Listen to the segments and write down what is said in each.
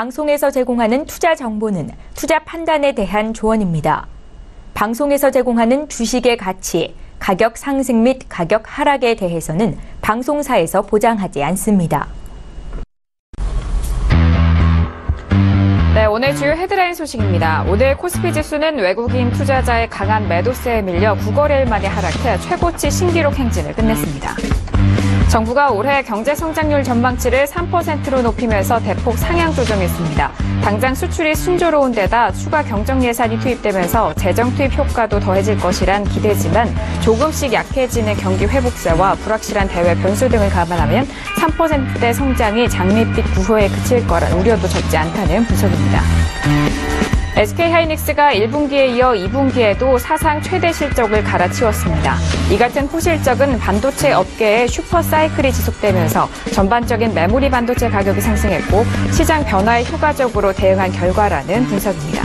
방송에서 제공하는 투자 정보는 투자 판단에 대한 조언입니다. 방송에서 제공하는 주식의 가치, 가격 상승 및 가격 하락에 대해서는 방송사에서 보장하지 않습니다. 네, 오늘 주요 헤드라인 소식입니다. 오늘 코스피 지수는 외국인 투자자의 강한 매도세에 밀려 9거래일 만에 하락해 최고치 신기록 행진을 끝냈습니다. 정부가 올해 경제 성장률 전망치를 3%로 높이면서 대폭 상향 조정했습니다. 당장 수출이 순조로운 데다 추가 경정 예산이 투입되면서 재정 투입 효과도 더해질 것이란 기대지만 조금씩 약해지는 경기 회복세와 불확실한 대외 변수 등을 감안하면 3%대 성장이 장밋빛 구호에 그칠 거란 우려도 적지 않다는 분석입니다. SK하이닉스가 1분기에 이어 2분기에도 사상 최대 실적을 갈아치웠습니다. 이 같은 호실적은 반도체 업계의 슈퍼사이클이 지속되면서 전반적인 메모리 반도체 가격이 상승했고 시장 변화에 효과적으로 대응한 결과라는 분석입니다.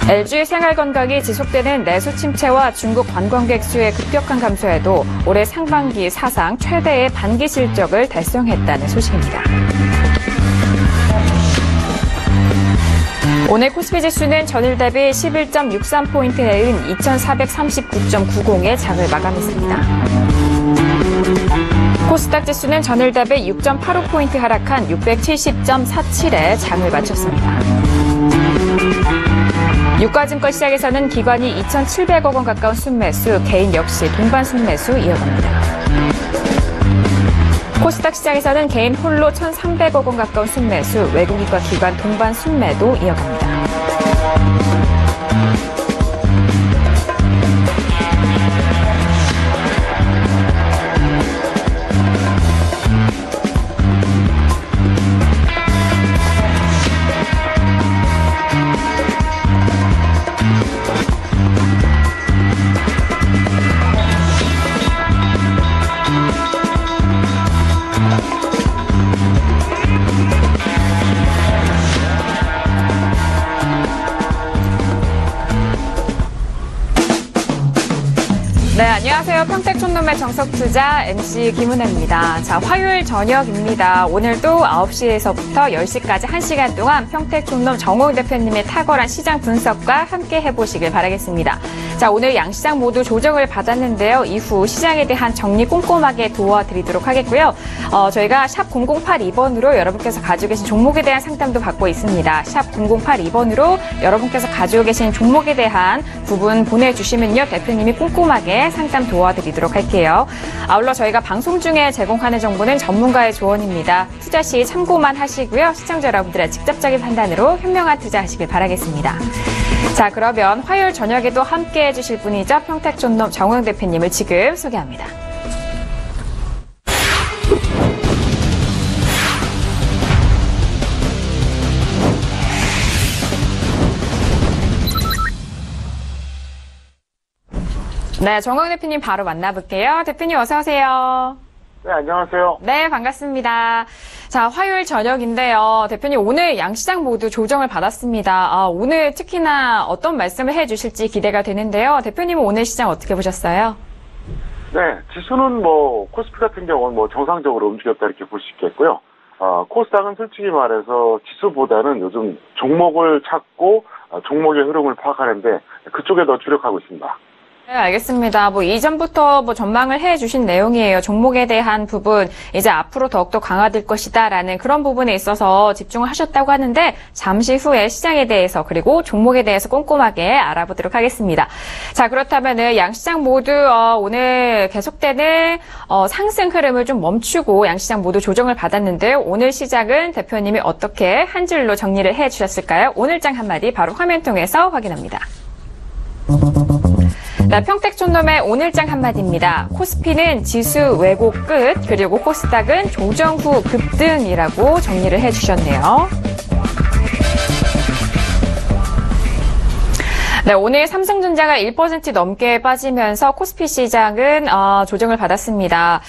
LG 생활건강이 지속되는 내수 침체와 중국 관광객 수의 급격한 감소에도 올해 상반기 사상 최대의 반기 실적을 달성했다는 소식입니다. 오늘 코스피 지수는 전일 대비 11.63포인트 내린 2439.90의 장을 마감했습니다. 코스닥 지수는 전일 대비 6.85포인트 하락한 670.47의 장을 마쳤습니다. 유가증권 시장에서는 기관이 2,700억 원 가까운 순매수, 개인 역시 동반 순매수 이어갑니다. 코스닥 시장에서는 개인 홀로 1,300억 원 가까운 순매수, 외국인과 기관 동반 순매도 이어갑니다. 네, 안녕하세요. 평택촌놈의 정석투자 MC 김은혜입니다. 자, 화요일 저녁입니다. 오늘도 9시에서부터 10시까지 1시간 동안 평택촌놈 정호영 대표님의 탁월한 시장 분석과 함께 해보시길 바라겠습니다. 자, 오늘 양시장 모두 조정을 받았는데요. 이후 시장에 대한 정리 꼼꼼하게 도와드리도록 하겠고요. 저희가 샵 0082번으로 여러분께서 가지고 계신 종목에 대한 상담도 받고 있습니다. 샵 0082번으로 여러분께서 가지고 계신 종목에 대한 부분 보내주시면요. 대표님이 꼼꼼하게 상담 도와드리도록 할게요. 아울러 저희가 방송 중에 제공하는 정보는 전문가의 조언입니다. 투자 시 참고만 하시고요. 시청자 여러분들의 직접적인 판단으로 현명한 투자하시길 바라겠습니다. 자, 그러면 화요일 저녁에도 함께 해주실 분이죠. 평택촌놈 정호영 대표님을 지금 소개합니다. 네, 정호영 대표님 바로 만나볼게요. 대표님 어서 오세요. 네, 안녕하세요. 네, 반갑습니다. 자, 화요일 저녁인데요. 대표님 오늘 양시장 모두 조정을 받았습니다. 오늘 특히나 어떤 말씀을 해주실지 기대가 되는데요. 대표님은 오늘 시장 어떻게 보셨어요? 네, 지수는 코스피 같은 경우는 정상적으로 움직였다 이렇게 볼 수 있겠고요. 코스닥은 솔직히 말해서 지수보다는 요즘 종목을 찾고 종목의 흐름을 파악하는데 그쪽에 더 주력하고 있습니다. 네, 알겠습니다. 이전부터 전망을 해주신 내용이에요. 종목에 대한 부분, 이제 앞으로 더욱더 강화될 것이다라는 그런 부분에 있어서 집중을 하셨다고 하는데, 잠시 후에 시장에 대해서, 그리고 종목에 대해서 꼼꼼하게 알아보도록 하겠습니다. 자, 그렇다면은 양시장 모두, 오늘 계속되는, 상승 흐름을 좀 멈추고 양시장 모두 조정을 받았는데요. 오늘 시장은 대표님이 어떻게 한 줄로 정리를 해 주셨을까요? 오늘장 한마디 바로 화면 통해서 확인합니다. 네, 평택촌놈의 오늘장 한마디입니다. 코스피는 지수 왜곡 끝, 그리고 코스닥은 조정 후 급등이라고 정리를 해주셨네요. 네, 오늘 삼성전자가 1% 넘게 빠지면서 코스피 시장은 조정을 받았습니다.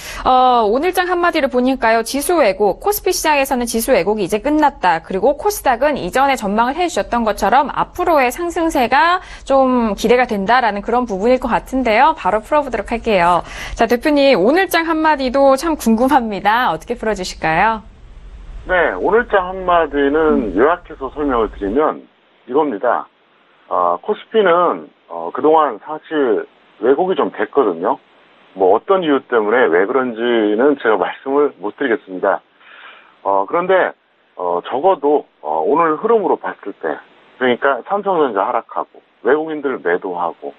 오늘장 한마디를 보니까요. 지수 왜곡, 코스피 시장에서는 지수 왜곡이 이제 끝났다. 그리고 코스닥은 이전에 전망을 해주셨던 것처럼 앞으로의 상승세가 좀 기대가 된다라는 그런 부분일 것 같은데요. 바로 풀어보도록 할게요. 자, 대표님 오늘장 한마디도 참 궁금합니다. 어떻게 풀어주실까요? 네, 오늘자 한마디는 요약해서 설명을 드리면 이겁니다. 코스피는 그동안 사실 왜곡이 좀 됐거든요. 뭐 어떤 이유 때문에 왜 그런지는 제가 말씀을 못 드리겠습니다. 그런데 적어도 오늘 흐름으로 봤을 때, 그러니까 삼성전자 하락하고 외국인들 매도하고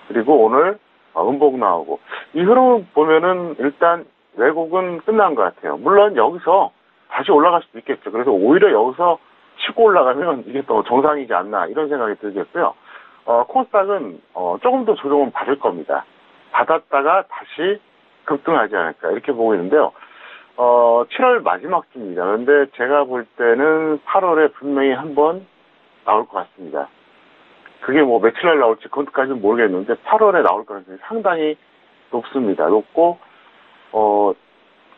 그리고 오늘 음봉 나오고 이 흐름 보면은 일단 왜곡은 끝난 것 같아요. 물론 여기서 다시 올라갈 수도 있겠죠. 그래서 오히려 여기서 치고 올라가면 이게 또 정상이지 않나 이런 생각이 들겠고요. 코스닥은 조금 더 조정은 받을 겁니다. 받았다가 다시 급등하지 않을까 이렇게 보고 있는데요. 7월 마지막 주입니다. 그런데 제가 볼 때는 8월에 분명히 한번 나올 것 같습니다. 그게 뭐 며칠 날 나올지 그것까지는 모르겠는데 8월에 나올 가능성이 상당히 높습니다. 높고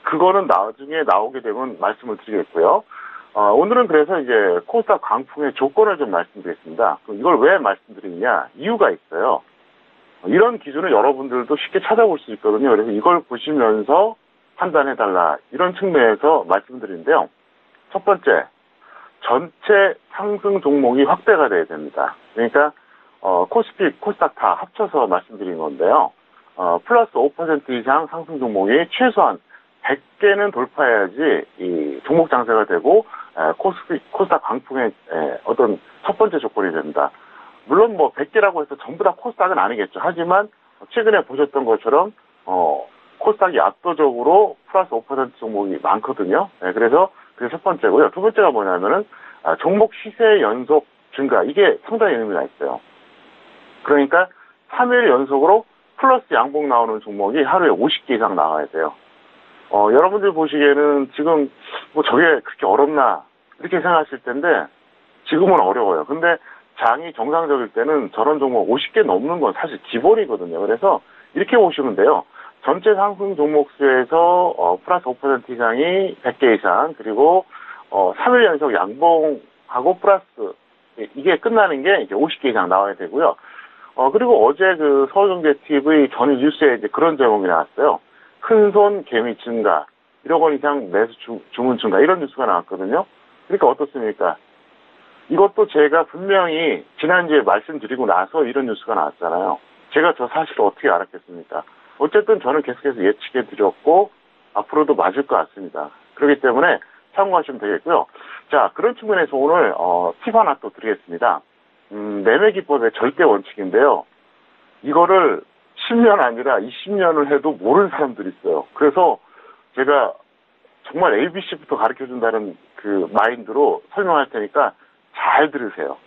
그거는 나중에 나오게 되면 말씀을 드리겠고요. 오늘은 그래서 이제 코스닥 강풍의 조건을 좀 말씀드리겠습니다. 이걸 왜 말씀드리냐? 이유가 있어요. 이런 기준을 여러분들도 쉽게 찾아볼 수 있거든요. 그래서 이걸 보시면서 판단해달라. 이런 측면에서 말씀드리는데요. 첫 번째, 전체 상승 종목이 확대가 돼야 됩니다. 그러니까 코스피, 코스닥 다 합쳐서 말씀드린 건데요. 플러스 5% 이상 상승 종목이 최소한 100개는 돌파해야지 이 종목 장세가 되고 코스닥 강풍의 어떤 첫 번째 조건이 됩니다. 물론 뭐 100개라고 해서 전부 다 코스닥은 아니겠죠. 하지만 최근에 보셨던 것처럼 코스닥이 압도적으로 플러스 5% 종목이 많거든요. 그래서 그게 첫 번째고요. 두 번째가 뭐냐면은 종목 시세 연속 증가, 이게 상당히 의미가 있어요. 그러니까 3일 연속으로 플러스 양봉 나오는 종목이 하루에 50개 이상 나와야 돼요. 여러분들 보시기에는 지금 뭐 저게 그렇게 어렵나 이렇게 생각하실 텐데 지금은 어려워요. 근데 장이 정상적일 때는 저런 종목 50개 넘는 건 사실 기본이거든요. 그래서 이렇게 보시면 돼요. 전체 상승 종목 수에서 플러스 5% 이상이 100개 이상, 그리고 3일 연속 양봉하고 플러스 이게 끝나는 게 이제 50개 이상 나와야 되고요. 그리고 어제 그 서울경제TV 전일 뉴스에 이제 그런 제목이 나왔어요. 큰손 개미 증가, 1억 원 이상 매수 주문 증가, 이런 뉴스가 나왔거든요. 그러니까 어떻습니까? 이것도 제가 분명히 지난주에 말씀드리고 나서 이런 뉴스가 나왔잖아요. 제가 저 사실을 어떻게 알았겠습니까? 어쨌든 저는 계속해서 예측해 드렸고 앞으로도 맞을 것 같습니다. 그렇기 때문에 참고하시면 되겠고요. 자, 그런 측면에서 오늘 팁 하나 또 드리겠습니다. 매매 기법의 절대 원칙인데요. 이거를 10년 아니라 20년을 해도 모르는 사람들이 있어요. 그래서 제가 정말 ABC부터 가르쳐준다는 그 마인드로 설명할 테니까 잘 들으세요.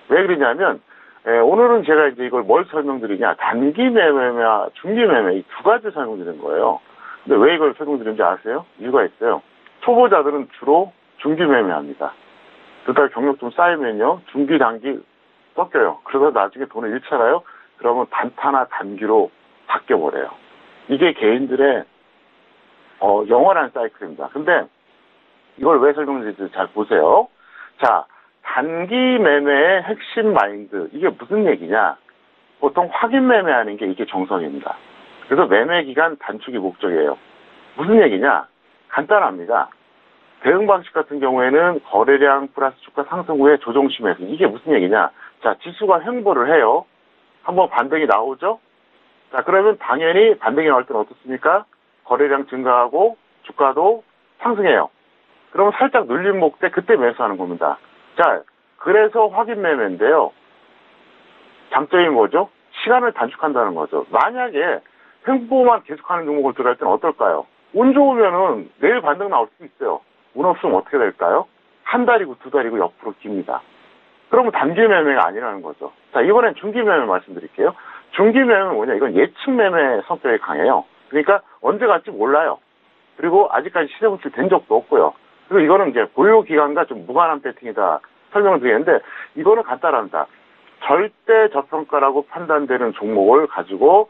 왜 그러냐면 오늘은 제가 이제 이걸 뭘 설명드리냐, 단기 매매와 중기 매매 이 두 가지 설명드리는 거예요. 근데 왜 이걸 설명드리는지 아세요? 이유가 있어요. 초보자들은 주로 중기 매매합니다. 두 달 경력 좀 쌓이면요, 중기 단기 섞여요. 그래서 나중에 돈을 잃잖아요. 그러면 단타나 단기로 바뀌어버려요. 이게 개인들의 영원한 사이클입니다. 근데 이걸 왜 설명드릴지 잘 보세요. 자, 단기 매매의 핵심 마인드, 이게 무슨 얘기냐? 보통 확인 매매하는 게 이게 정석입니다. 그래서 매매 기간 단축이 목적이에요. 무슨 얘기냐? 간단합니다. 대응 방식 같은 경우에는 거래량 플러스 주가 상승 후에 조정 심해서, 이게 무슨 얘기냐? 자, 지수가 횡보를 해요. 한번 반등이 나오죠? 자, 그러면 당연히 반등이 나올 때는 어떻습니까? 거래량 증가하고 주가도 상승해요. 그러면 살짝 눌린 목대 그때 매수하는 겁니다. 자, 그래서 확인 매매인데요. 장점이 뭐죠? 시간을 단축한다는 거죠. 만약에 횡보만 계속하는 종목을 들어갈 때는 어떨까요? 운 좋으면은 내일 반등 나올 수도 있어요. 운 없으면 어떻게 될까요? 한 달이고 두 달이고 옆으로 깁니다. 그러면 단기 매매가 아니라는 거죠. 자, 이번엔 중기 매매 말씀드릴게요. 중기 매매는 뭐냐? 이건 예측 매매 성격이 강해요. 그러니까 언제 갈지 몰라요. 그리고 아직까지 시세 분출 적도 없고요. 그리고 이거는 이제 보유 기간과 좀 무관한 배팅이다 설명을 드리는데, 이거는 간단합니다. 절대 저평가라고 판단되는 종목을 가지고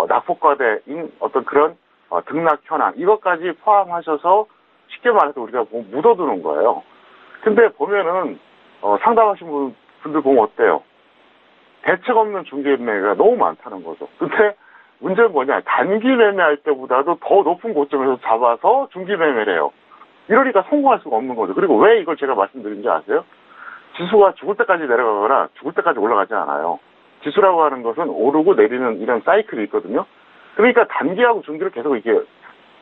낙폭과대인 어떤 그런 등락 현황, 이것까지 포함하셔서 쉽게 말해서 우리가 묻어두는 거예요. 근데 보면은 상담하신 분들 보면 어때요? 대책 없는 중개 매매가 너무 많다는 거죠. 근데 문제는 뭐냐? 단기 매매할 때보다도 더 높은 고점에서 잡아서 중기 매매를 해요. 이러니까 성공할 수가 없는 거죠. 그리고 왜 이걸 제가 말씀드린지 아세요? 지수가 죽을 때까지 내려가거나 죽을 때까지 올라가지 않아요. 지수라고 하는 것은 오르고 내리는 이런 사이클이 있거든요. 그러니까 단기하고 중기를 계속 이렇게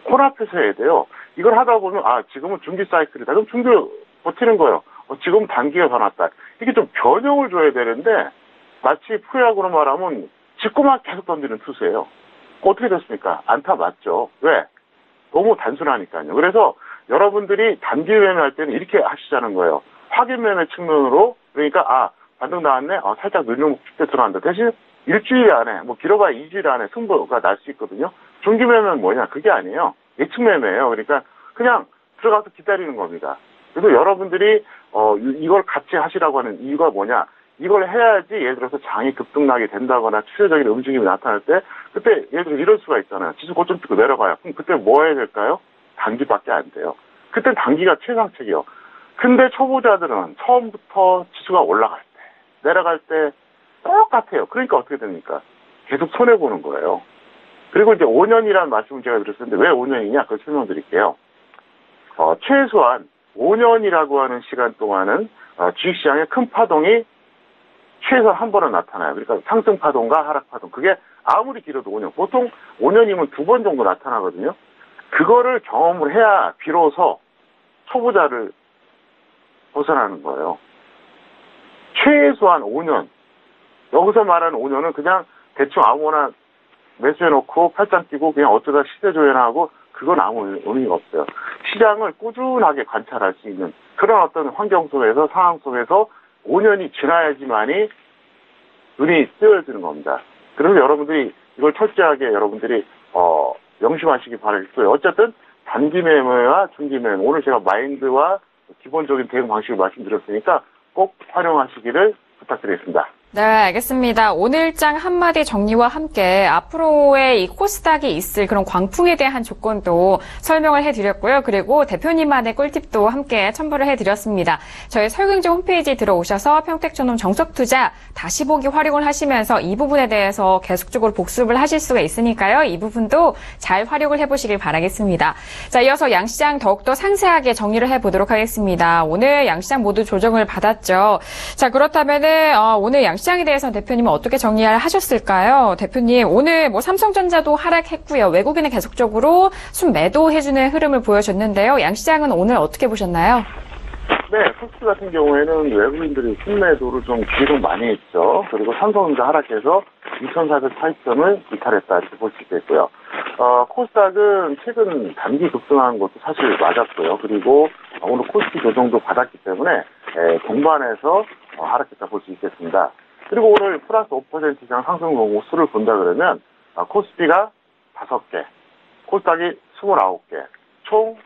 혼합해서 해야 돼요. 이걸 하다 보면 지금은 중기 사이클이다. 그럼 중기를 버티는 거예요. 지금 단기가 변왔다. 이게 좀 변형을 줘야 되는데 마치 프로야구로 말하면 직구만 계속 던지는 투수예요. 어떻게 됐습니까? 안타 맞죠. 왜? 너무 단순하니까요. 그래서 여러분들이 단기 매매할 때는 이렇게 하시자는 거예요. 확인 매매 측면으로 그러니까 반등 나왔네. 살짝 늘려먹고 때 들어간다. 대신 일주일 안에 길어봐야 2주일 안에 승부가 날 수 있거든요. 중기 매매는 뭐냐? 그게 아니에요. 예측 매매예요. 그러니까 그냥 들어가서 기다리는 겁니다. 그래서 여러분들이 이걸 같이 하시라고 하는 이유가 뭐냐? 이걸 해야지 예를 들어서 장이 급등나게 된다거나 추세적인 움직임이 나타날 때 그때 예를 들어 이럴 수가 있잖아요. 지수 고점 찍고 내려가요. 그럼 그때 뭐 해야 될까요? 단기밖에 안 돼요. 그때 단기가 최상책이요. 근데 초보자들은 처음부터 지수가 올라갈 때, 내려갈 때 똑같아요. 그러니까 어떻게 됩니까? 계속 손해보는 거예요. 그리고 이제 5년이라는 말씀을 제가 드렸었는데 왜 5년이냐? 그걸 설명드릴게요. 최소한 5년이라고 하는 시간 동안은 주식시장의 큰 파동이 최소 한 번은 나타나요. 그러니까 상승 파동과 하락 파동. 그게 아무리 길어도 5년. 보통 5년이면 2번 정도 나타나거든요. 그거를 경험을 해야 비로소 초보자를 벗어나는 거예요. 최소한 5년. 여기서 말하는 5년은 그냥 대충 아무거나 매수해놓고 팔짱 끼고 그냥 어쩌다 시세 조연하고 그건 아무 의미가 없어요. 시장을 꾸준하게 관찰할 수 있는 그런 어떤 환경 속에서 상황 속에서 5년이 지나야지만이 눈이 뜨여지는 겁니다. 그래서 여러분들이 이걸 철저하게 여러분들이 명심하시기 바라겠고요. 어쨌든 단기 매매와 중기 매매 오늘 제가 마인드와 기본적인 대응 방식을 말씀드렸으니까 꼭 활용하시기를 부탁드리겠습니다. 네, 알겠습니다. 오늘장 한마디 정리와 함께 앞으로의 이 코스닥이 있을 그런 광풍에 대한 조건도 설명을 해드렸고요. 그리고 대표님만의 꿀팁도 함께 첨부를 해드렸습니다. 저희 설경제 홈페이지에 들어오셔서 평택촌놈 정석투자 다시 보기 활용을 하시면서 이 부분에 대해서 계속적으로 복습을 하실 수가 있으니까요. 이 부분도 잘 활용을 해보시길 바라겠습니다. 자, 이어서 양시장 더욱더 상세하게 정리를 해보도록 하겠습니다. 오늘 양시장 모두 조정을 받았죠. 자, 그렇다면은 오늘 양시장에 대해서 대표님은 어떻게 정리를 하셨을까요? 대표님, 오늘 삼성전자도 하락했고요. 외국인은 계속적으로 순매도해주는 흐름을 보여줬는데요. 양시장은 오늘 어떻게 보셨나요? 네, 코스피 같은 경우에는 외국인들이 순매도를 좀 계속 많이 했죠. 그리고 삼성전자 하락해서 2,480점을 이탈했다 이렇게 볼 수 있겠고요. 코스닥은 최근 단기 급등한 것도 사실 맞았고요. 그리고 오늘 코스피 조정도 받았기 때문에 동반해서 하락했다 볼 수 있겠습니다. 그리고 오늘 플러스 5% 이상 상승 수를 본다 그러면 코스피가 5개, 코스닥이 29개, 총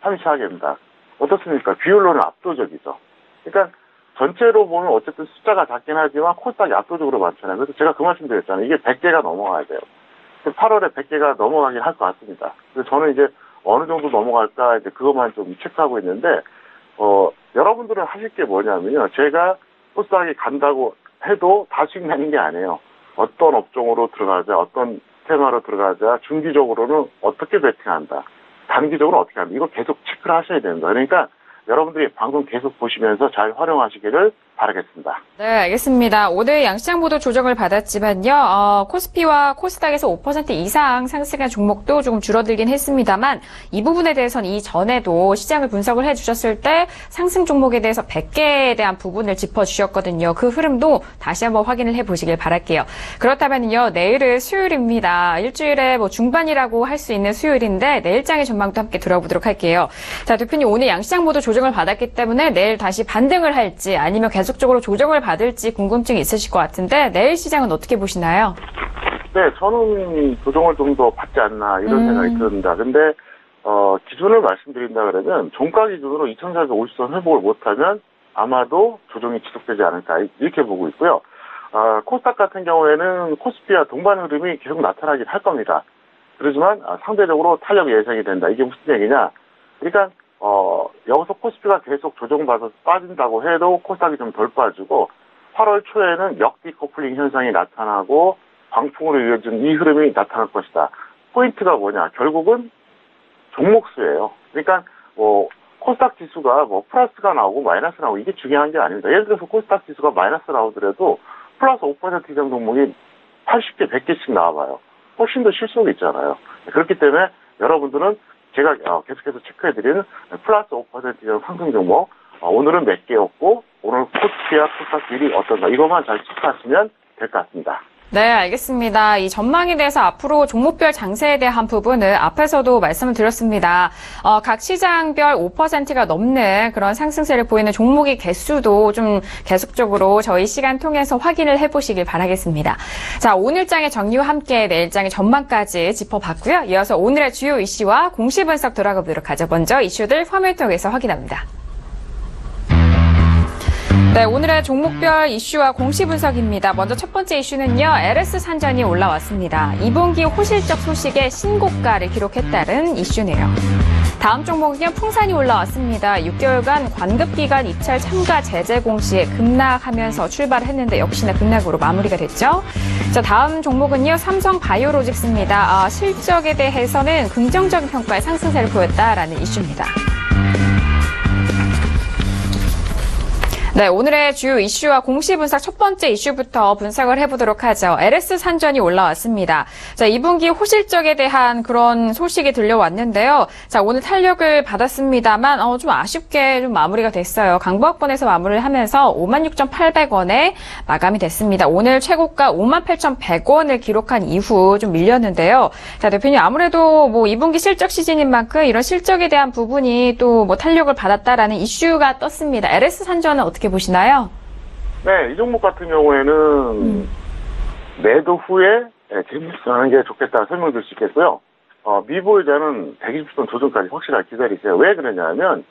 34개입니다. 어떻습니까? 비율로는 압도적이죠. 그러니까 전체로 보면 어쨌든 숫자가 작긴 하지만 코스닥이 압도적으로 많잖아요. 그래서 제가 그 말씀 드렸잖아요. 이게 100개가 넘어가야 돼요. 8월에 100개가 넘어가긴 할 것 같습니다. 그래서 저는 이제 어느 정도 넘어갈까 이제 그것만 좀 체크하고 있는데 여러분들은 하실 게 뭐냐면요. 제가 코스닥이 간다고 해도 다 수익 내는 게 아니에요. 어떤 업종으로 들어가자, 어떤 테마로 들어가자, 중기적으로는 어떻게 베팅한다, 단기적으로 어떻게 한다. 이거 계속 체크를 하셔야 됩니다. 그러니까 여러분들이 방송 계속 보시면서 잘 활용하시기를 바라겠습니다. 네, 알겠습니다. 오늘 양시장 모두 조정을 받았지만요. 코스피와 코스닥에서 5% 이상 상승한 종목도 조금 줄어들긴 했습니다만 이 부분에 대해서는 이전에도 시장을 분석을 해주셨을 때 상승 종목에 대해서 100개에 대한 부분을 짚어주셨거든요. 그 흐름도 다시 한번 확인을 해보시길 바랄게요. 그렇다면요, 내일은 수요일입니다. 일주일에 중반이라고 할 수 있는 수요일인데 내일장의 전망도 함께 들어보도록 할게요. 자, 대표님 오늘 양시장 모두 조정을 받았기 때문에 내일 다시 반등을 할지 아니면 계속적으로 조정을 받을지 궁금증이 있으실 것 같은데 내일 시장은 어떻게 보시나요? 네, 저는 조정을 좀 더 받지 않나 이런 생각이 듭니다. 근데 기준을 말씀드린다 그러면 종가 기준으로 2,450선 회복을 못하면 아마도 조정이 지속되지 않을까 이렇게 보고 있고요. 코스닥 같은 경우에는 코스피와 동반 흐름이 계속 나타나긴 할 겁니다. 그렇지만 상대적으로 탄력이 예상이 된다. 이게 무슨 얘기냐? 그러니까 여기서 코스피가 계속 조정받아서 빠진다고 해도 코스닥이 좀 덜 빠지고 8월 초에는 역디 커플링 현상이 나타나고 광풍으로 이어진 이 흐름이 나타날 것이다. 포인트가 뭐냐? 결국은 종목 수예요. 그러니까 코스닥 지수가 뭐 플러스가 나오고 마이너스 나오고 이게 중요한 게 아닙니다. 예를 들어서 코스닥 지수가 마이너스 나오더라도 플러스 5% 이상 종목이 80개, 100개씩 나와봐요. 훨씬 더 실속이 있잖아요. 그렇기 때문에 여러분들은 제가 계속해서 체크해드리는 플러스 5% 이상 상승 종목, 오늘은 몇 개였고 오늘 코스피와 코스닥 비율이 어떤가 이것만 잘 체크하시면 될 것 같습니다. 네, 알겠습니다. 이 전망에 대해서 앞으로 종목별 장세에 대한 부분을 앞에서도 말씀을 드렸습니다. 각 시장별 5%가 넘는 그런 상승세를 보이는 종목의 개수도 좀 계속적으로 저희 시간 통해서 확인을 해보시길 바라겠습니다. 자, 오늘장의 정리와 함께 내일장의 전망까지 짚어봤고요. 이어서 오늘의 주요 이슈와 공시 분석 들어가 보도록 하죠. 먼저 이슈들 화면 통해서 확인합니다. 네, 오늘의 종목별 이슈와 공시 분석입니다. 먼저 첫 번째 이슈는요, LS 산전이 올라왔습니다. 2분기 호실적 소식에 신고가를 기록했다는 이슈네요. 다음 종목은요, 풍산이 올라왔습니다. 6개월간 관급기간 입찰 참가 제재 공시에 급락하면서 출발을 했는데 역시나 급락으로 마무리가 됐죠. 자, 다음 종목은요, 삼성바이오로직스입니다. 실적에 대해서는 긍정적인 평가의 상승세를 보였다라는 이슈입니다. 네, 오늘의 주요 이슈와 공시 분석 첫 번째 이슈부터 분석을 해보도록 하죠. LS 산전이 올라왔습니다. 자, 2분기 호실적에 대한 그런 소식이 들려왔는데요. 자, 오늘 탄력을 받았습니다만, 좀 아쉽게 좀 마무리가 됐어요. 강보학번에서 마무리를 하면서 56,800원에 마감이 됐습니다. 오늘 최고가 58,100원을 기록한 이후 좀 밀렸는데요. 자, 대표님, 아무래도 뭐 2분기 실적 시즌인 만큼 이런 실적에 대한 부분이 또 뭐 탄력을 받았다라는 이슈가 떴습니다. LS 산전은 어떻게 보시나요? 네, 이 종목 같은 경우에는 매도 후에 재무수하는 게 좋겠다 설명드릴 수 있겠고요. 미보이자는 120선 조정까지 확실하게 기다리세요. 왜 그러냐면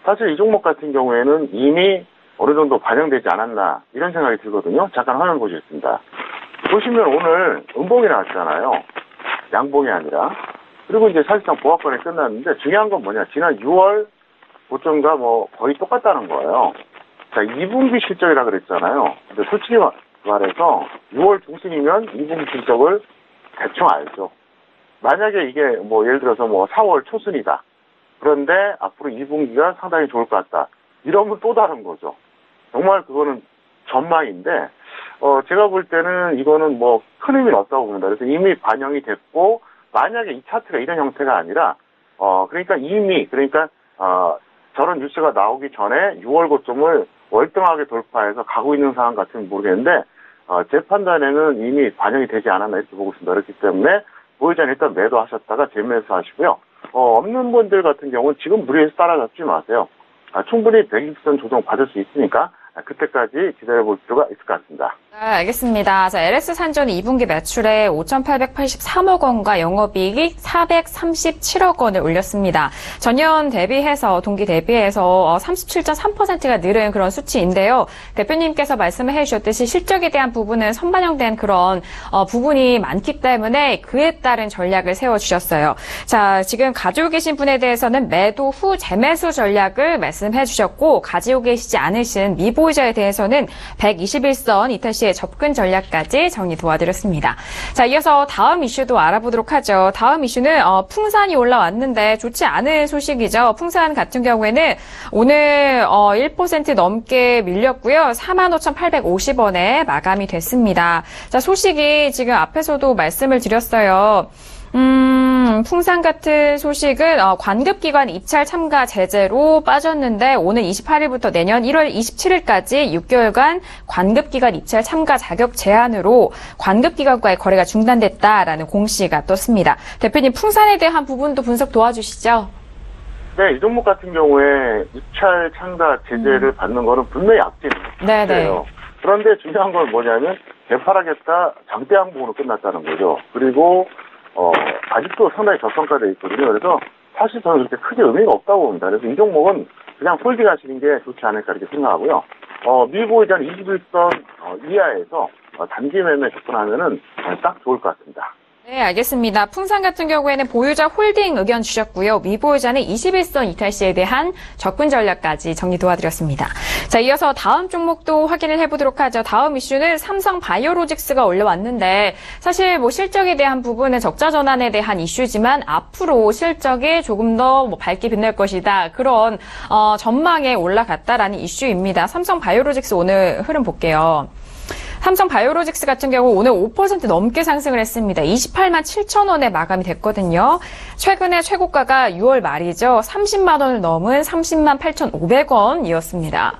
사실 이 종목 같은 경우에는 이미 어느 정도 반영되지 않았나 이런 생각이 들거든요. 잠깐 화면 보시겠습니다. 보시면 오늘 음봉이 나왔잖아요. 양봉이 아니라. 그리고 이제 사실상 보합권이 끝났는데 중요한 건 뭐냐. 지난 6월 고점과 뭐 거의 똑같다는 거예요. 자, 2분기 실적이라 그랬잖아요. 근데 솔직히 말해서 6월 중순이면 2분기 실적을 대충 알죠. 만약에 이게 뭐 예를 들어서 뭐 4월 초순이다. 그런데 앞으로 2분기가 상당히 좋을 것 같다. 이러면 또 다른 거죠. 정말 그거는 전망인데, 제가 볼 때는 이거는 뭐 큰 의미는 없다고 봅니다. 그래서 이미 반영이 됐고, 만약에 이 차트가 이런 형태가 아니라, 그러니까 저런 뉴스가 나오기 전에 6월 고점을 월등하게 돌파해서 가고 있는 상황 같으면 모르겠는데, 제 판단에는 이미 반영이 되지 않았나 이렇게 보고 있습니다. 그렇기 때문에, 보유자는 일단 매도하셨다가 재매수 하시고요. 없는 분들 같은 경우는 지금 무리해서 따라잡지 마세요. 충분히 120선 조정 받을 수 있으니까, 그때까지 기다려볼 필요가 있을 것 같습니다. 네, 알겠습니다. 자, LS 산전이 2분기 매출에 5,883억 원과 영업이익이 437억 원을 올렸습니다. 전년 대비해서, 동기 대비해서 37.3%가 늘은 그런 수치인데요. 대표님께서 말씀을 해주셨듯이 실적에 대한 부분은 선반영된 그런 부분이 많기 때문에 그에 따른 전략을 세워주셨어요. 자, 지금 가지고 계신 분에 대해서는 매도 후 재매수 전략을 말씀해 주셨고, 가지고 계시지 않으신 미보유자에 대해서는 121선 이탈 시에 접근 전략까지 정리 도와드렸습니다. 자, 이어서 다음 이슈도 알아보도록 하죠. 다음 이슈는 풍산이 올라왔는데 좋지 않은 소식이죠. 풍산 같은 경우에는 오늘 1% 넘게 밀렸고요. 45,850원에 마감이 됐습니다. 자, 소식이 지금 앞에서도 말씀을 드렸어요. 풍산 같은 소식은 관급기관 입찰 참가 제재로 빠졌는데 오늘 28일부터 내년 1월 27일까지 6개월간 관급기관 입찰 참가 자격 제한으로 관급기관과의 거래가 중단됐다라는 공시가 떴습니다. 대표님, 풍산에 대한 부분도 분석 도와주시죠. 네, 이 종목 같은 경우에 입찰 참가 제재를 받는 거는 분명히 악재예요. 네네. 그런데 중요한 건 뭐냐면 개파하겠다 장대 항복으로 끝났다는 거죠. 그리고 아직도 상당히 저성과되어 있거든요. 그래서 사실 저는 그렇게 크게 의미가 없다고 봅니다. 그래서 이 종목은 그냥 홀딩 하시는 게 좋지 않을까 이렇게 생각하고요. 미보이자 21선 이하에서 단기 매매 접근하면은 딱 좋을 것 같습니다. 네, 알겠습니다. 풍산 같은 경우에는 보유자 홀딩 의견 주셨고요. 미보유자는 21선 이탈 시에 대한 접근 전략까지 정리 도와드렸습니다. 자, 이어서 다음 종목도 확인을 해보도록 하죠. 다음 이슈는 삼성 바이오로직스가 올라왔는데 사실 뭐 실적에 대한 부분은 적자 전환에 대한 이슈지만 앞으로 실적이 조금 더 밝게 빛날 것이다. 그런 전망에 올라갔다라는 이슈입니다. 삼성 바이오로직스 오늘 흐름 볼게요. 삼성 바이오로직스 같은 경우 오늘 5% 넘게 상승을 했습니다. 28만 7천 원에 마감이 됐거든요. 최근에 최고가가 6월 말이죠. 30만 원을 넘은 30만 8,500원이었습니다.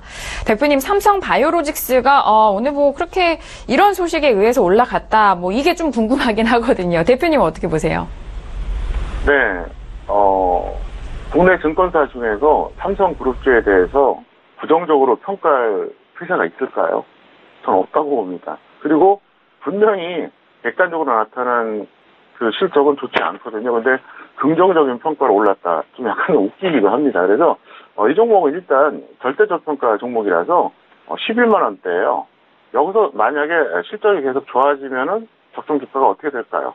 대표님, 삼성 바이오로직스가 오늘 뭐 그렇게 이런 소식에 의해서 올라갔다. 뭐 이게 좀 궁금하긴 하거든요. 대표님 어떻게 보세요? 네, 국내 증권사 중에서 삼성그룹주에 대해서 부정적으로 평가할 회사가 있을까요? 전 없다고 봅니다. 그리고 분명히 객관적으로 나타난 그 실적은 좋지 않거든요. 근데 긍정적인 평가로 올랐다. 좀 약간 웃기기도 합니다. 그래서 이 종목은 일단 절대적 평가 종목이라서 11만 원대예요. 여기서 만약에 실적이 계속 좋아지면은 적정 주가가 어떻게 될까요?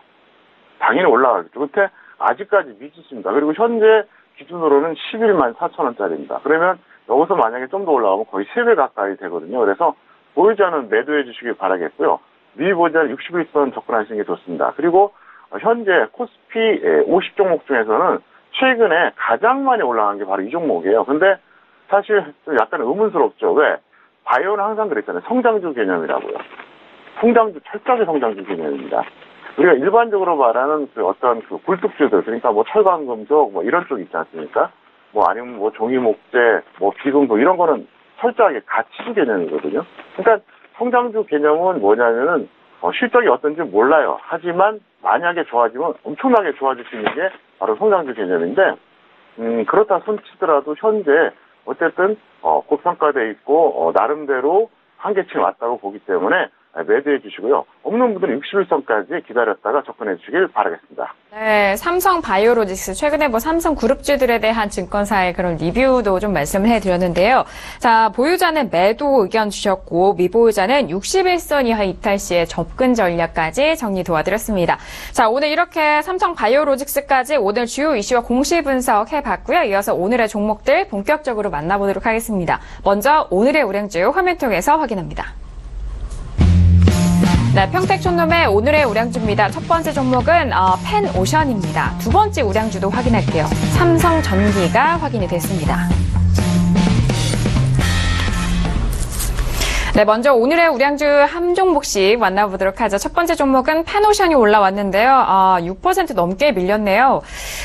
당연히 올라가겠죠. 근데 아직까지 미지수입니다. 그리고 현재 기준으로는 11만 4천 원짜리입니다. 그러면 여기서 만약에 좀 더 올라가면 거의 3배 가까이 되거든요. 그래서 보유자는 매도해 주시길 바라겠고요. 미보유자는 61선 접근하시는 게 좋습니다. 그리고 현재 코스피 50종목 중에서는 최근에 가장 많이 올라간 게 바로 이 종목이에요. 근데 사실 좀 약간 의문스럽죠. 왜? 바이오는 항상 그랬잖아요. 성장주 개념이라고요. 철저하게 성장주 개념입니다. 우리가 일반적으로 말하는 그 어떤 그 굴뚝주들, 그러니까 뭐 철강금속 뭐 이런 쪽 있지 않습니까? 뭐 아니면 뭐 종이목재, 뭐 비금속 이런 거는 철저하게 가치 개념이거든요. 그러니까 성장주 개념은 뭐냐면은 실적이 어떤지 몰라요. 하지만 만약에 좋아지면 엄청나게 좋아질 수 있는 게 바로 성장주 개념인데 그렇다 손치더라도 현재 어쨌든 고평가돼 있고 나름대로 한계치에 왔다고 보기 때문에 매도해 주시고요. 없는 분들은 61선까지 기다렸다가 접근해 주시길 바라겠습니다. 네, 삼성 바이오로직스 최근에 뭐 삼성 그룹주들에 대한 증권사의 그런 리뷰도 좀 말씀을 해드렸는데요. 자, 보유자는 매도 의견 주셨고 미보유자는 61선 이하 이탈 시에 접근 전략까지 정리 도와드렸습니다. 자, 오늘 이렇게 삼성 바이오로직스까지 오늘 주요 이슈와 공시 분석 해봤고요. 이어서 오늘의 종목들 본격적으로 만나보도록 하겠습니다. 먼저 오늘의 우량주 화면 통해서 확인합니다. 네, 평택촌놈의 오늘의 우량주입니다. 첫 번째 종목은 펜오션입니다. 두 번째 우량주도 확인할게요. 삼성전기가 확인이 됐습니다. 네, 먼저 오늘의 우량주 한 종목씩 만나보도록 하죠. 첫 번째 종목은 펜오션이 올라왔는데요. 6% 넘게 밀렸네요.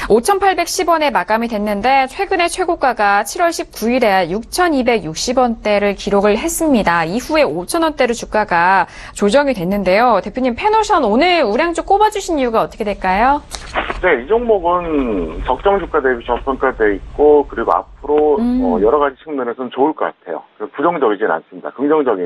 5,810원에 마감이 됐는데 최근에 최고가가 7월 19일에 6,260원대를 기록을 했습니다. 이후에 5,000원대로 주가가 조정이 됐는데요. 대표님, 펜오션 오늘 우량주 꼽아주신 이유가 어떻게 될까요? 네, 이 종목은 적정 주가 대비 저평가돼 있고 그리고 앞으로 여러 가지 측면에서는 좋을 것 같아요. 부정적이진 않습니다. 긍정적인데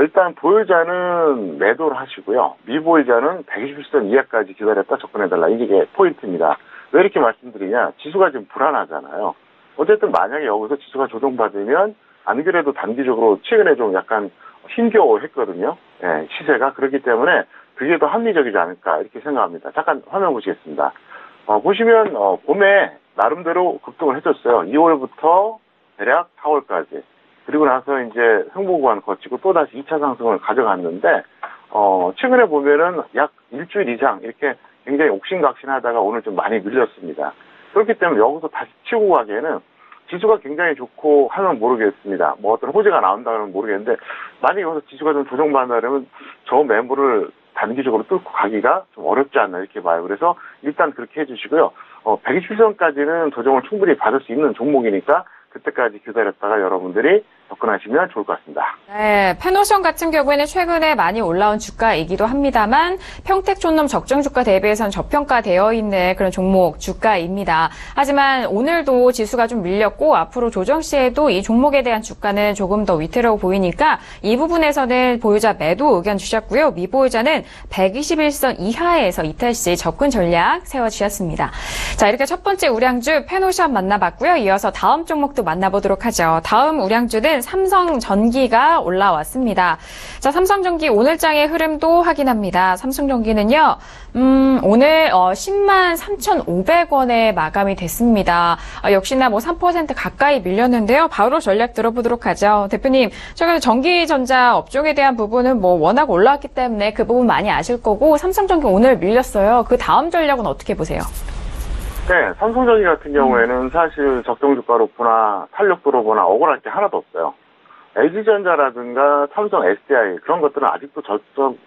일단 보유자는 매도를 하시고요. 미보유자는 121선 이하까지 기다렸다 접근해달라. 이게 포인트입니다. 왜 이렇게 말씀드리냐? 지수가 지금 불안하잖아요. 어쨌든 만약에 여기서 지수가 조정받으면 안 그래도 단기적으로 최근에 좀 약간 힘겨워했거든요. 네, 시세가. 그렇기 때문에 그게 더 합리적이지 않을까 이렇게 생각합니다. 잠깐 화면 보시겠습니다. 보시면 봄에 나름대로 급등을 해줬어요. 2월부터 대략 4월까지. 그리고 나서 이제 승부 구간 거치고 또다시 2차 상승을 가져갔는데 최근에 보면은 약 일주일 이상 이렇게 굉장히 옥신각신하다가 오늘 좀 많이 밀렸습니다. 그렇기 때문에 여기서 다시 치고 가기에는 지수가 굉장히 좋고 하면 모르겠습니다. 뭐 어떤 호재가 나온다면 모르겠는데 만약에 여기서 지수가 좀 조정받는다면 저 매물을 단기적으로 뚫고 가기가 좀 어렵지 않나 이렇게 봐요. 그래서 일단 그렇게 해주시고요. 127선까지는 조정을 충분히 받을 수 있는 종목이니까 그때까지 기다렸다가 여러분들이 접근하시면 좋을 것 같습니다. 네, 펜오션 같은 경우에는 최근에 많이 올라온 주가이기도 합니다만 평택촌놈 적정 주가 대비해서는 저평가되어 있는 그런 종목 주가입니다. 하지만 오늘도 지수가 좀 밀렸고 앞으로 조정 시에도 이 종목에 대한 주가는 조금 더 위태로워 보이니까 이 부분에서는 보유자 매도 의견 주셨고요. 미보유자는 121선 이하에서 이탈 시 접근 전략 세워주셨습니다. 자, 이렇게 첫 번째 우량주 펜오션 만나봤고요. 이어서 다음 종목도 만나보도록 하죠. 다음 우량주는 종목은 삼성전기가 올라왔습니다. 자, 삼성전기 오늘장의 흐름도 확인합니다. 삼성전기는요, 오늘 10만 3,500원에 마감이 됐습니다. 역시나 뭐 3% 가까이 밀렸는데요. 바로 전략 들어보도록 하죠. 대표님, 최근에 전기전자 업종에 대한 부분은 뭐 워낙 올라왔기 때문에 그 부분 많이 아실 거고, 삼성전기 오늘 밀렸어요. 그 다음 전략은 어떻게 보세요? 네, 삼성전기 같은 경우에는 사실 적정주가로 보나 탄력도로 보나 억울할 게 하나도 없어요. LG전자라든가 삼성 SDI 그런 것들은 아직도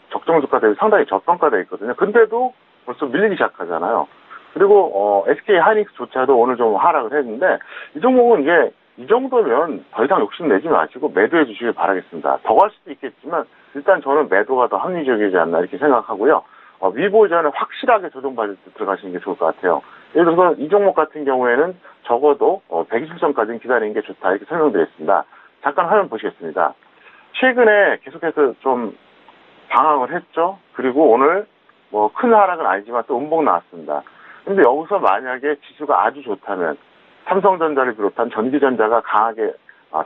적정주가 대비 상당히 저평가되어 있거든요. 근데도 벌써 밀리기 시작하잖아요. 그리고 SK 하이닉스조차도 오늘 좀 하락을 했는데 이 종목은 이제 이 정도면 더 이상 욕심내지 마시고 매도해 주시길 바라겠습니다. 더 갈 수도 있겠지만 일단 저는 매도가 더 합리적이지 않나 이렇게 생각하고요. 미보이자는 확실하게 조정받을 때 들어가시는 게 좋을 것 같아요. 예를 들어서 이 종목 같은 경우에는 적어도 120선까지는 기다리는 게 좋다 이렇게 설명드렸습니다. 잠깐 화면 보시겠습니다. 최근에 계속해서 좀 방황을 했죠. 그리고 오늘 뭐 큰 하락은 아니지만 또 음봉 나왔습니다. 근데 여기서 만약에 지수가 아주 좋다면 삼성전자를 비롯한 전기전자가 강하게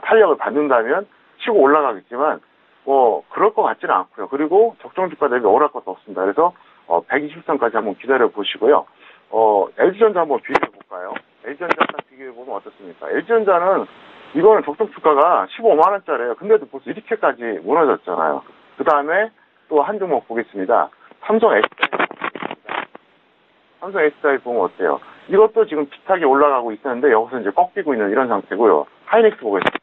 탄력을 받는다면 치고 올라가겠지만 뭐 그럴 것 같지는 않고요. 그리고 적정주가 대비 억울할 것도 없습니다. 그래서 120선까지 한번 기다려 보시고요. LG전자 한번 비교해 볼까요? LG전자 딱 비교해 보면 어떻습니까? LG전자는 이거는 적정주가가 15만 원짜리예요. 근데도 벌써 이렇게까지 무너졌잖아요. 그 다음에 또 한 종목 보겠습니다. 삼성 SDI 보면 어때요? 이것도 지금 비슷하게 올라가고 있었는데 여기서 이제 꺾이고 있는 이런 상태고요. 하이닉스 보겠습니다.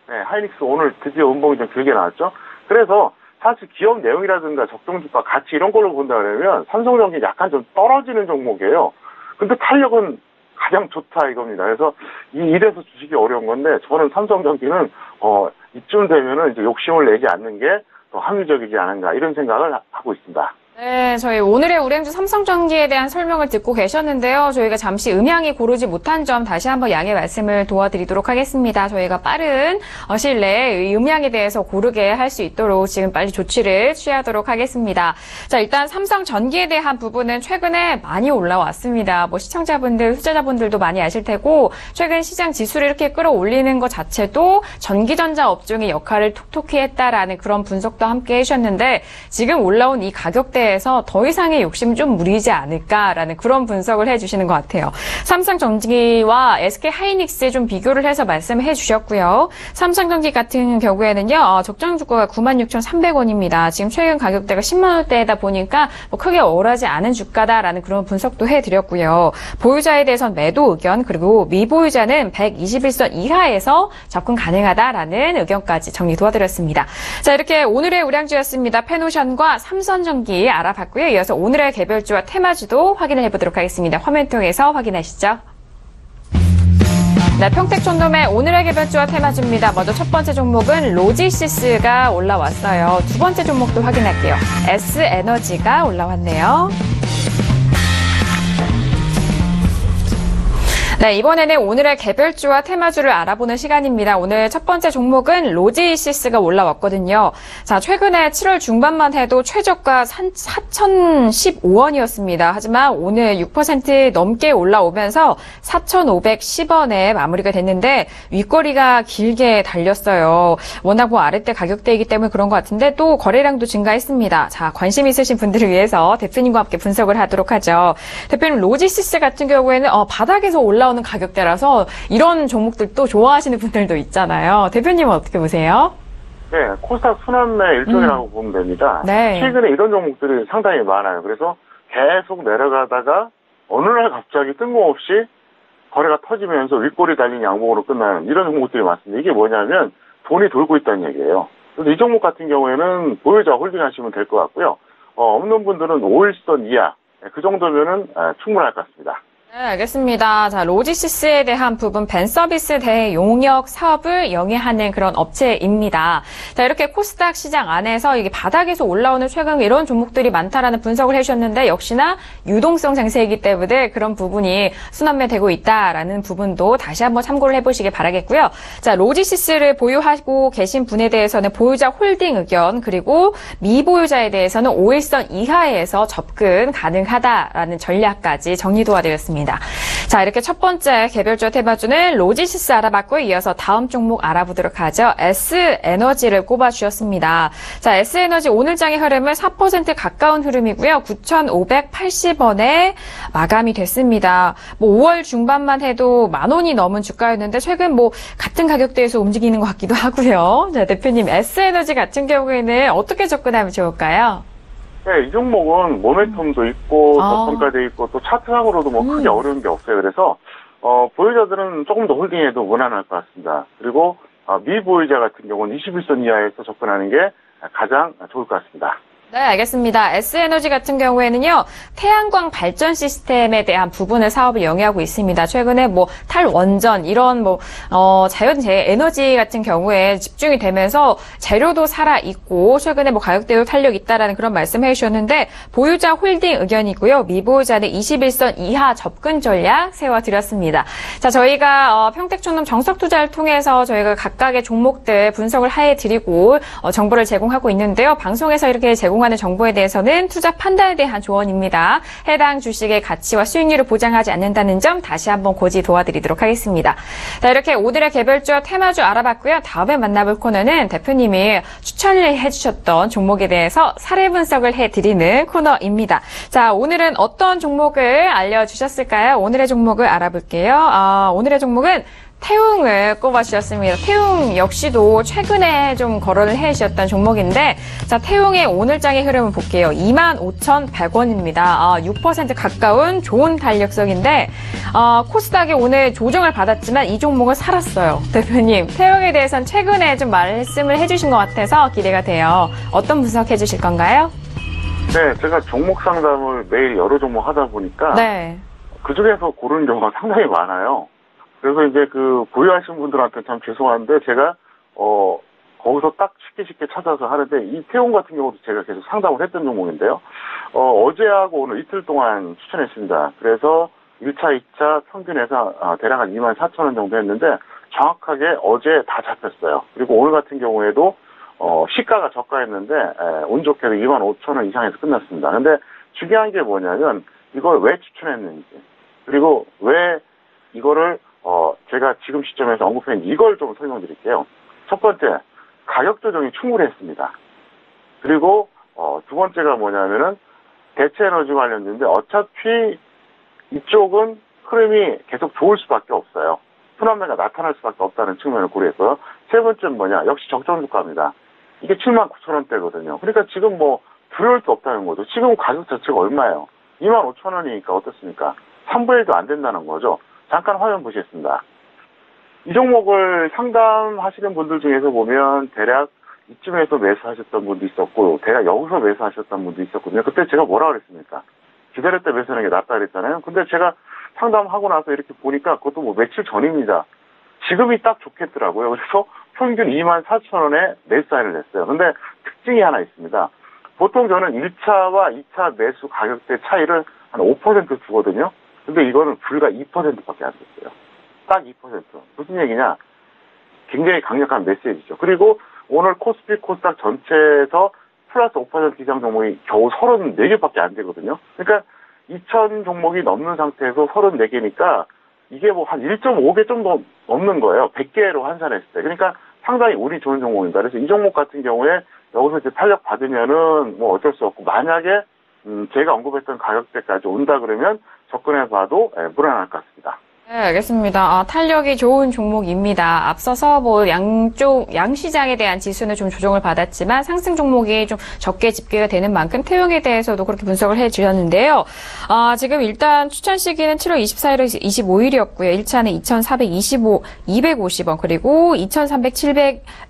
네, 하이닉스 오늘 드디어 음봉이 좀 길게 나왔죠. 그래서 사실 기업 내용이라든가 적정주가 가치 이런 걸로 본다 그러면 삼성전기 약간 좀 떨어지는 종목이에요. 근데 탄력은 가장 좋다 이겁니다. 그래서 이래서 주식이 어려운 건데 저는 삼성전기는 이쯤 되면은 이제 욕심을 내지 않는 게 더 합리적이지 않은가 이런 생각을 하고 있습니다. 네, 저희 오늘의 우량주 삼성전기에 대한 설명을 듣고 계셨는데요. 저희가 잠시 음향이 고르지 못한 점 다시 한번 양해 말씀을 도와드리도록 하겠습니다. 저희가 빠른 시일 내에 음향에 대해서 고르게 할 수 있도록 지금 빨리 조치를 취하도록 하겠습니다. 자, 일단 삼성전기에 대한 부분은 최근에 많이 올라왔습니다. 뭐 시청자분들, 투자자분들도 많이 아실 테고 최근 시장 지수를 이렇게 끌어올리는 것 자체도 전기전자 업종의 역할을 톡톡히 했다라는 그런 분석도 함께 해주셨는데 지금 올라온 이 가격대 에서 더 이상의 욕심 좀 무리지 않을까라는 그런 분석을 해주시는 것 같아요. 삼성전기와 SK 하이닉스 좀 비교를 해서 말씀해 주셨고요. 삼성전기 같은 경우에는요, 적정 주가가 96,300원입니다. 지금 최근 가격대가 10만 원대이다 보니까 뭐 크게 억울하지 않은 주가다라는 그런 분석도 해드렸고요. 보유자에 대해서는 매도 의견 그리고 미보유자는 121선 이하에서 접근 가능하다라는 의견까지 정리 도와드렸습니다. 자, 이렇게 오늘의 우량주였습니다. 페노션과 삼성전기 알아봤고요. 이어서 오늘의 개별주와 테마주도 확인을 해보도록 하겠습니다. 화면 통해서 확인하시죠. 네, 평택촌놈의 오늘의 개별주와 테마주입니다. 먼저 첫 번째 종목은 로지시스가 올라왔어요. 두 번째 종목도 확인할게요. S에너지가 올라왔네요. 네, 이번에는 오늘의 개별주와 테마주를 알아보는 시간입니다. 오늘 첫 번째 종목은 로지시스가 올라왔거든요. 자, 최근에 7월 중반만 해도 최저가 4,015원이었습니다. 하지만 오늘 6% 넘게 올라오면서 4,510원에 마무리가 됐는데 윗거리가 길게 달렸어요. 워낙 뭐 아랫대 가격대이기 때문에 그런 것 같은데 또 거래량도 증가했습니다. 자, 관심 있으신 분들을 위해서 대표님과 함께 분석을 하도록 하죠. 대표님, 로지시스 같은 경우에는 바닥에서 올라오는 가격대라서 이런 종목들 또 좋아하시는 분들도 있잖아요. 대표님은 어떻게 보세요? 네, 코스닥 순환매 일종이라고 보면 됩니다. 네. 최근에 이런 종목들이 상당히 많아요. 그래서 계속 내려가다가 어느 날 갑자기 뜬금없이 거래가 터지면서 윗골이 달린 양봉으로 끝나는 이런 종목들이 많습니다. 이게 뭐냐면 돈이 돌고 있다는 얘기예요. 그래서 이 종목 같은 경우에는 보유자 홀딩 하시면 될 것 같고요. 없는 분들은 5일선 이하, 그 정도면은 충분할 것 같습니다. 네, 알겠습니다. 자, 로지시스에 대한 부분 벤서비스 대용역 사업을 영위하는 그런 업체입니다. 자, 이렇게 코스닥 시장 안에서 이게 바닥에서 올라오는 최근 이런 종목들이 많다라는 분석을 해주셨는데 역시나 유동성 장세이기 때문에 그런 부분이 순환매되고 있다라는 부분도 다시 한번 참고를 해보시길 바라겠고요. 자, 로지시스를 보유하고 계신 분에 대해서는 보유자 홀딩 의견 그리고 미보유자에 대해서는 5일선 이하에서 접근 가능하다라는 전략까지 정리 도와드렸습니다. 알아봤습니다. 자, 이렇게 첫 번째 개별적 테마주는 로지시스 알아봤고 이어서 다음 종목 알아보도록 하죠. S에너지를 꼽아주셨습니다. 자, S에너지 오늘장의 흐름은 4% 가까운 흐름이고요. 9,580원에 마감이 됐습니다. 5월 중반만 해도 10,000원이 넘은 주가였는데 최근 같은 가격대에서 움직이는 것 같기도 하고요. 자, 대표님, S에너지 같은 경우에는 어떻게 접근하면 좋을까요? 네, 이 종목은 모멘텀도 있고, 저평가돼 있고, 또 차트상으로도 크게 어려운 게 없어요. 그래서, 보유자들은 조금 더 홀딩해도 무난할 것 같습니다. 그리고, 미보유자 같은 경우는 21선 이하에서 접근하는 게 가장 좋을 것 같습니다. 네, 알겠습니다. S에너지 같은 경우에는요, 태양광 발전 시스템에 대한 부분을 사업을 영위하고 있습니다. 최근에 탈원전, 이런 자연재해 에너지 같은 경우에 집중이 되면서 재료도 살아있고, 최근에 가격대도 탄력 있다라는 그런 말씀 해주셨는데, 보유자 홀딩 의견이고요, 미보유자는 21선 이하 접근 전략 세워드렸습니다. 자, 저희가, 평택촌놈 정석투자를 통해서 저희가 각각의 종목들 분석을 해드리고, 정보를 제공하고 있는데요. 방송에서 이렇게 제공하는 정보에 대해서는 투자 판단에 대한 조언입니다. 해당 주식의 가치와 수익률을 보장하지 않는다는 점 다시 한번 고지 도와드리도록 하겠습니다. 자, 이렇게 오늘의 개별주와 테마주 알아봤고요. 다음에 만나볼 코너는 대표님이 추천을 해주셨던 종목에 대해서 사례 분석을 해드리는 코너입니다. 자, 오늘은 어떤 종목을 알려주셨을까요? 오늘의 종목을 알아볼게요. 오늘의 종목은 태웅을 꼽아주셨습니다. 태웅 역시도 최근에 좀 거론을 해주셨던 종목인데, 자, 태웅의 오늘장의 흐름을 볼게요. 25,100원입니다. 6% 가까운 좋은 탄력성인데, 코스닥이 오늘 조정을 받았지만 이 종목은 살았어요. 대표님, 태웅에 대해서는 최근에 좀 말씀을 해주신 것 같아서 기대가 돼요. 어떤 분석해 주실 건가요? 네, 제가 종목 상담을 매일 여러 종목 하다 보니까, 네. 그 중에서 고르는 경우가 상당히 많아요. 그래서 이제 보유하신 분들한테 참 죄송한데, 제가, 거기서 딱 쉽게 찾아서 하는데, 이 태웅 같은 경우도 제가 계속 상담을 했던 종목인데요. 어제하고 오늘 이틀 동안 추천했습니다. 그래서 1차, 2차 평균해서 대략 한 24,000원 정도 했는데, 정확하게 어제 다 잡혔어요. 그리고 오늘 같은 경우에도, 시가가 저가였는데, 운 좋게도 25,000원 이상에서 끝났습니다. 근데 중요한 게 뭐냐면, 이걸 왜 추천했는지, 그리고 왜 이거를 제가 지금 시점에서 언급한 이걸 좀 설명드릴게요. 첫 번째, 가격 조정이 충분했습니다. 그리고 두 번째가 뭐냐면은 대체 에너지 관련된데 어차피 이쪽은 흐름이 계속 좋을 수밖에 없어요. 순환매가 나타날 수밖에 없다는 측면을 고려해서 세 번째는 뭐냐? 역시 적정 주가입니다. 이게 79,000원대거든요. 그러니까 지금 두려울 게 없다는 거죠. 지금 가격 자체가 얼마예요? 25,000원이니까 어떻습니까? 3분의 1도 안 된다는 거죠. 잠깐 화면 보시겠습니다. 이 종목을 상담하시는 분들 중에서 보면 대략 이쯤에서 매수하셨던 분도 있었고 대략 여기서 매수하셨던 분도 있었거든요. 그때 제가 뭐라 그랬습니까? 기다렸다 매수하는 게 낫다 그랬잖아요. 근데 제가 상담하고 나서 이렇게 보니까 그것도 며칠 전입니다. 지금이 딱 좋겠더라고요. 그래서 평균 24,000원에 매수 사인을 냈어요. 근데 특징이 하나 있습니다. 보통 저는 1차와 2차 매수 가격대 차이를 한 5% 주거든요. 근데 이거는 불과 2%밖에 안 됐어요. 딱 2%. 무슨 얘기냐? 굉장히 강력한 메시지죠. 그리고 오늘 코스피 코스닥 전체에서 플러스 5% 이상 종목이 겨우 34개밖에 안 되거든요. 그러니까 2,000 종목이 넘는 상태에서 34개니까 이게 한 1.5개 정도 넘는 거예요. 100개로 환산했을 때. 그러니까 상당히 운이 좋은 종목입니다. 그래서 이 종목 같은 경우에 여기서 이제 탄력 받으면은 어쩔 수 없고 만약에 제가 언급했던 가격대까지 온다 그러면 접근해 봐도 무난할 것 같습니다. 네, 알겠습니다. 탄력이 좋은 종목입니다. 앞서서 양시장에 대한 지수는 좀 조정을 받았지만 상승 종목이 좀 적게 집계가 되는 만큼 태용에 대해서도 그렇게 분석을 해주셨는데요. 지금 일단 추천 시기는 7월 24일에서 25일이었고요. 1차는 2,425, 250원, 그리고 2,300,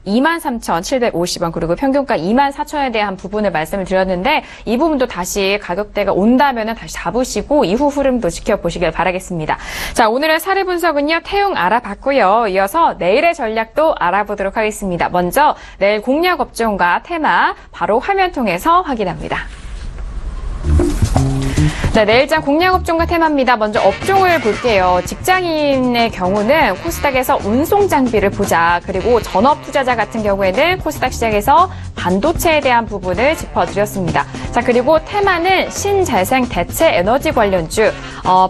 23,750원, 그리고 평균가 24,000원에 대한 부분을 말씀을 드렸는데 이 부분도 다시 가격대가 온다면은 다시 잡으시고 이후 흐름도 지켜보시길 바라겠습니다. 자, 오늘의 사례 분석은요, 태웅 알아봤고요. 이어서 내일의 전략도 알아보도록 하겠습니다. 먼저 내일 공략 업종과 테마 바로 화면 통해서 확인합니다. 네, 내일장 공략 업종과 테마입니다. 먼저 업종을 볼게요. 직장인의 경우는 코스닥에서 운송 장비를 보자. 그리고 전업 투자자 같은 경우에는 코스닥 시장에서 반도체에 대한 부분을 짚어드렸습니다. 자, 그리고 테마는 신재생 대체 에너지 관련주,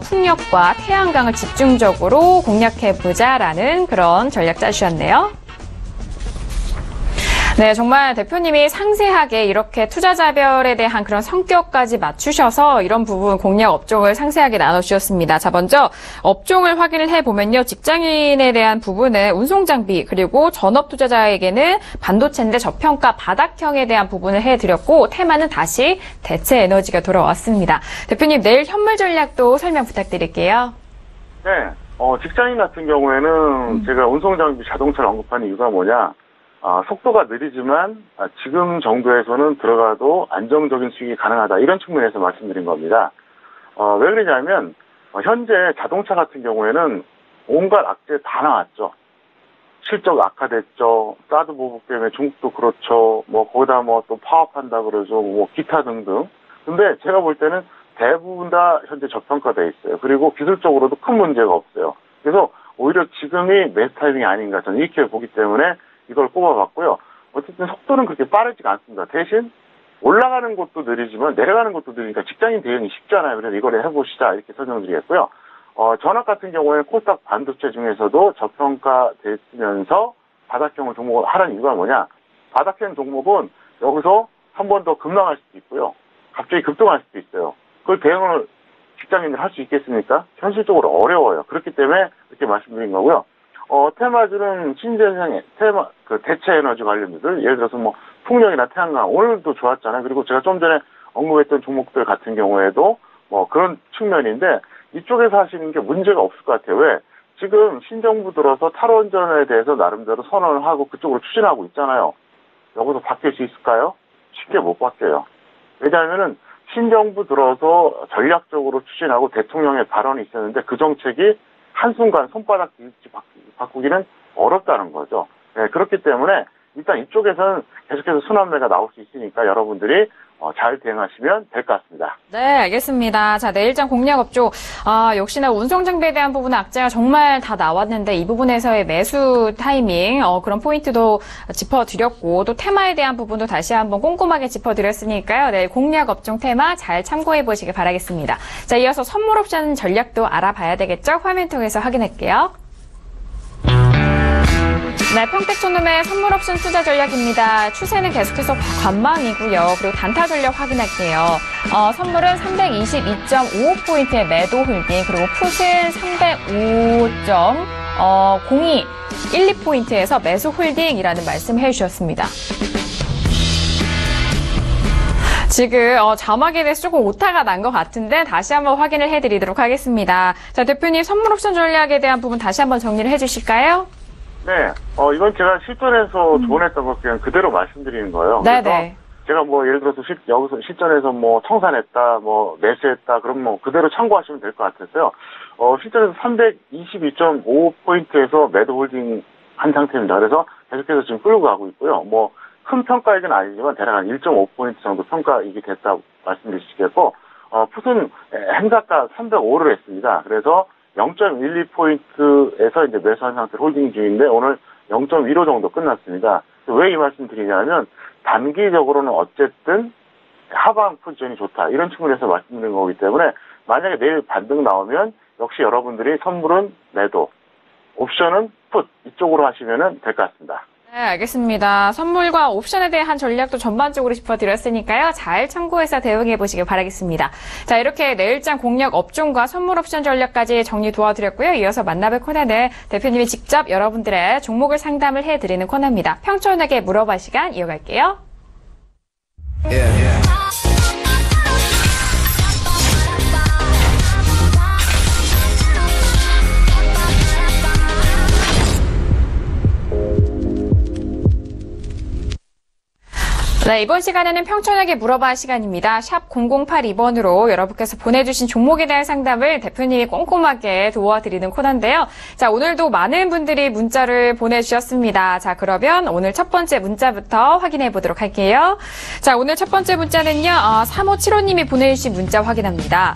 풍력과 태양광을 집중적으로 공략해보자라는 그런 전략 짜주셨네요. 네, 정말 대표님이 상세하게 이렇게 투자자별에 대한 그런 성격까지 맞추셔서 이런 부분 공략 업종을 상세하게 나눠주셨습니다. 자, 먼저 업종을 확인을 해보면요. 직장인에 대한 부분은 운송장비, 그리고 전업 투자자에게는 반도체인데 저평가 바닥형에 대한 부분을 해드렸고, 테마는 다시 대체 에너지가 돌아왔습니다. 대표님, 내일 현물 전략도 설명 부탁드릴게요. 네, 직장인 같은 경우에는 제가 운송장비 자동차를 언급한 이유가 뭐냐, 속도가 느리지만 지금 정도에서는 들어가도 안정적인 수익이 가능하다. 이런 측면에서 말씀드린 겁니다. 왜 그러냐면 현재 자동차 같은 경우에는 온갖 악재 다 나왔죠. 실적 악화됐죠. 사드 보복 때문에 중국도 그렇죠. 거기다 또 파업한다 그러죠. 기타 등등. 근데 제가 볼 때는 대부분 다 현재 저평가돼 있어요. 그리고 기술적으로도 큰 문제가 없어요. 그래서 오히려 지금이 매수 타이밍이 아닌가 저는 이렇게 보기 때문에 이걸 꼽아봤고요. 어쨌든 속도는 그렇게 빠르지가 않습니다. 대신 올라가는 것도 느리지만 내려가는 것도 느리니까 직장인 대응이 쉽잖아요. 그래서 이걸 해보시자 이렇게 설명드리겠고요. 전압 같은 경우에는 코스닥 반도체 중에서도 저평가됐으면서 바닥형 종목을 하라는 이유가 뭐냐. 바닥형 종목은 여기서 한 번 더 급락할 수도 있고요. 갑자기 급등할 수도 있어요. 그걸 대응을 직장인들 할 수 있겠습니까? 현실적으로 어려워요. 그렇기 때문에 이렇게 말씀드린 거고요. 테마주는 신재생 대체 에너지 관련주들, 예를 들어서 풍력이나 태양광, 오늘도 좋았잖아요. 그리고 제가 좀 전에 언급했던 종목들 같은 경우에도 그런 측면인데, 이쪽에서 하시는 게 문제가 없을 것 같아요. 왜? 지금 신정부 들어서 탈원전에 대해서 나름대로 선언을 하고 그쪽으로 추진하고 있잖아요. 여기서 바뀔 수 있을까요? 쉽게 못 바뀌어요. 왜냐하면은 신정부 들어서 전략적으로 추진하고 대통령의 발언이 있었는데 그 정책이 한순간 손바닥 뒤집기 바꾸기는 어렵다는 거죠. 네, 그렇기 때문에 일단 이쪽에서는 계속해서 순환매가 나올 수 있으니까 여러분들이 잘 대응하시면 될 것 같습니다. 네, 알겠습니다. 자, 내일장 공략 업종. 역시나 운송장비에 대한 부분은 악재가 정말 다 나왔는데 이 부분에서의 매수 타이밍, 그런 포인트도 짚어드렸고, 또 테마에 대한 부분도 다시 한번 꼼꼼하게 짚어드렸으니까요. 내일 공략 업종 테마 잘 참고해 보시길 바라겠습니다. 자, 이어서 선물 옵션 전략도 알아봐야 되겠죠? 화면 통해서 확인할게요. 네, 평택촌놈의 선물 옵션 투자 전략입니다. 추세는 계속해서 관망이고요. 그리고 단타 전략 확인할게요. 선물은 322.55포인트의 매도 홀딩, 그리고 풋은 305.02, 12포인트에서 매수 홀딩이라는 말씀 해주셨습니다. 지금 자막에 대해서 조금 오타가 난 것 같은데 다시 한번 확인을 해드리도록 하겠습니다. 자, 대표님 선물 옵션 전략에 대한 부분 다시 한번 정리를 해주실까요? 네, 이건 제가 실전에서 조언했던 것 그냥 그대로 말씀드리는 거예요. 네네. 그래서 제가 예를 들어서 여기서 실전에서 청산했다, 매수했다, 그럼 그대로 참고하시면 될 것 같았어요. 실전에서 322.5포인트에서 매도 홀딩 한 상태입니다. 그래서 계속해서 지금 끌고 가고 있고요. 큰 평가이긴 아니지만 대략 한 1.5포인트 정도 평가이기 됐다 말씀드릴 수 있겠고, 풋은 행사가 305를 했습니다. 그래서 0.12포인트에서 이제 매수한 상태로 홀딩 중인데 오늘 0.15 정도 끝났습니다. 왜 이 말씀 드리냐면 단기적으로는 어쨌든 하방 포지션이 좋다. 이런 측면에서 말씀드린 거기 때문에 만약에 내일 반등 나오면 역시 여러분들이 선물은 매도, 옵션은 풋 이쪽으로 하시면 될 것 같습니다. 네, 알겠습니다. 선물과 옵션에 대한 전략도 전반적으로 짚어드렸으니까요. 잘 참고해서 대응해 보시길 바라겠습니다. 자, 이렇게 내일장 공략 업종과 선물 옵션 전략까지 정리 도와드렸고요. 이어서 만나볼 코너는 대표님이 직접 여러분들의 종목을 상담을 해드리는 코너입니다. 평촌에게 물어봐 시간 이어갈게요. 네, 이번 시간에는 평촌에게 물어봐 시간입니다. 샵 0082번으로 여러분께서 보내주신 종목에 대한 상담을 대표님이 꼼꼼하게 도와드리는 코너인데요. 자, 오늘도 많은 분들이 문자를 보내주셨습니다. 자, 그러면 오늘 첫 번째 문자부터 확인해 보도록 할게요. 자, 오늘 첫 번째 문자는요, 3575님이 보내주신 문자 확인합니다.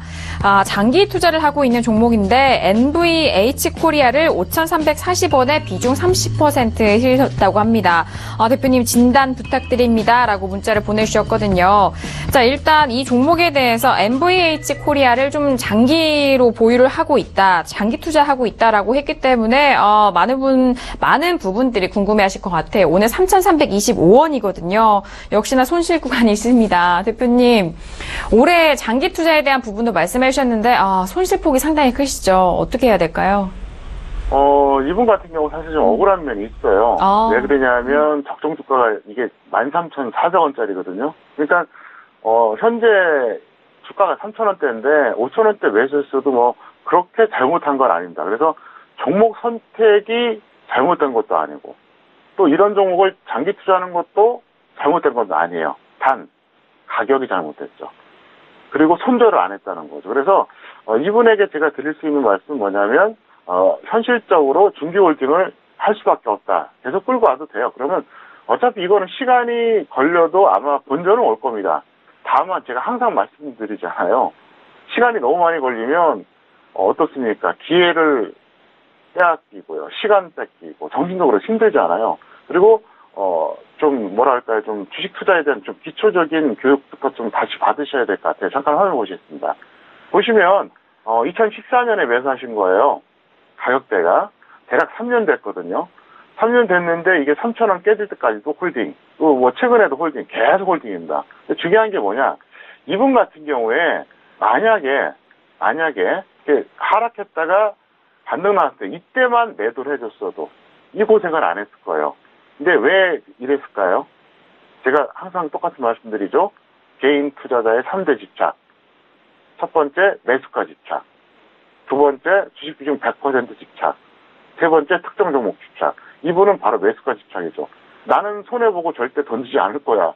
장기 투자를 하고 있는 종목인데 NVH 코리아를 5,340원에 비중 30% 실렸다고 합니다. 대표님 진단 부탁드립니다. 라고 문자를 보내주셨거든요. 자, 일단 이 종목에 대해서 NVH 코리아를 좀 장기로 보유를 하고 있다, 장기 투자하고 있다라고 했기 때문에 많은 부분들이 궁금해하실 것 같아요. 오늘 3,325원이거든요. 역시나 손실 구간이 있습니다. 대표님, 올해 장기 투자에 대한 부분도 말씀해 주셨는데 손실폭이 상당히 크시죠. 어떻게 해야 될까요? 이분 같은 경우 사실 좀 억울한 면이 있어요. 왜 그러냐면 적정 주가가 이게 13,400원짜리거든요. 그러니까 현재 주가가 3,000원대인데 5,000원대 매수했어도 뭐 그렇게 잘못한 건 아닙니다. 그래서 종목 선택이 잘못된 것도 아니고 또 이런 종목을 장기 투자하는 것도 잘못된 것도 아니에요. 단 가격이 잘못됐죠. 그리고 손절을 안 했다는 거죠. 그래서 이분에게 제가 드릴 수 있는 말씀은 뭐냐면 현실적으로 중기홀딩을 할 수밖에 없다. 계속 끌고 와도 돼요. 그러면 어차피 이거는 시간이 걸려도 아마 본전은 올 겁니다. 다만 제가 항상 말씀드리잖아요. 시간이 너무 많이 걸리면 어떻습니까? 기회를 빼앗기고요. 시간 뺏기고 정신적으로 힘들잖아요. 그리고 좀 뭐랄까요, 좀 주식 투자에 대한 좀 기초적인 교육부터 좀 다시 받으셔야 될 것 같아요. 잠깐 화면 보시겠습니다. 보시면 2014년에 매수하신 거예요. 가격대가 대략 3년 됐거든요. 3년 됐는데 이게 3,000원 깨질 때까지도 홀딩, 또 뭐 최근에도 홀딩, 계속 홀딩입니다. 근데 중요한 게 뭐냐, 이분 같은 경우에 만약에 이렇게 하락했다가 반등 나왔을 때 이때만 매도를 해줬어도 이 고생을 안 했을 거예요. 근데 왜 이랬을까요? 제가 항상 똑같은 말씀드리죠. 개인 투자자의 3대 집착. 첫 번째, 매수가 집착. 두 번째, 주식 비중 100% 집착. 세 번째, 특정 종목 집착. 이분은 바로 매수가 집착이죠. 나는 손해보고 절대 던지지 않을 거야.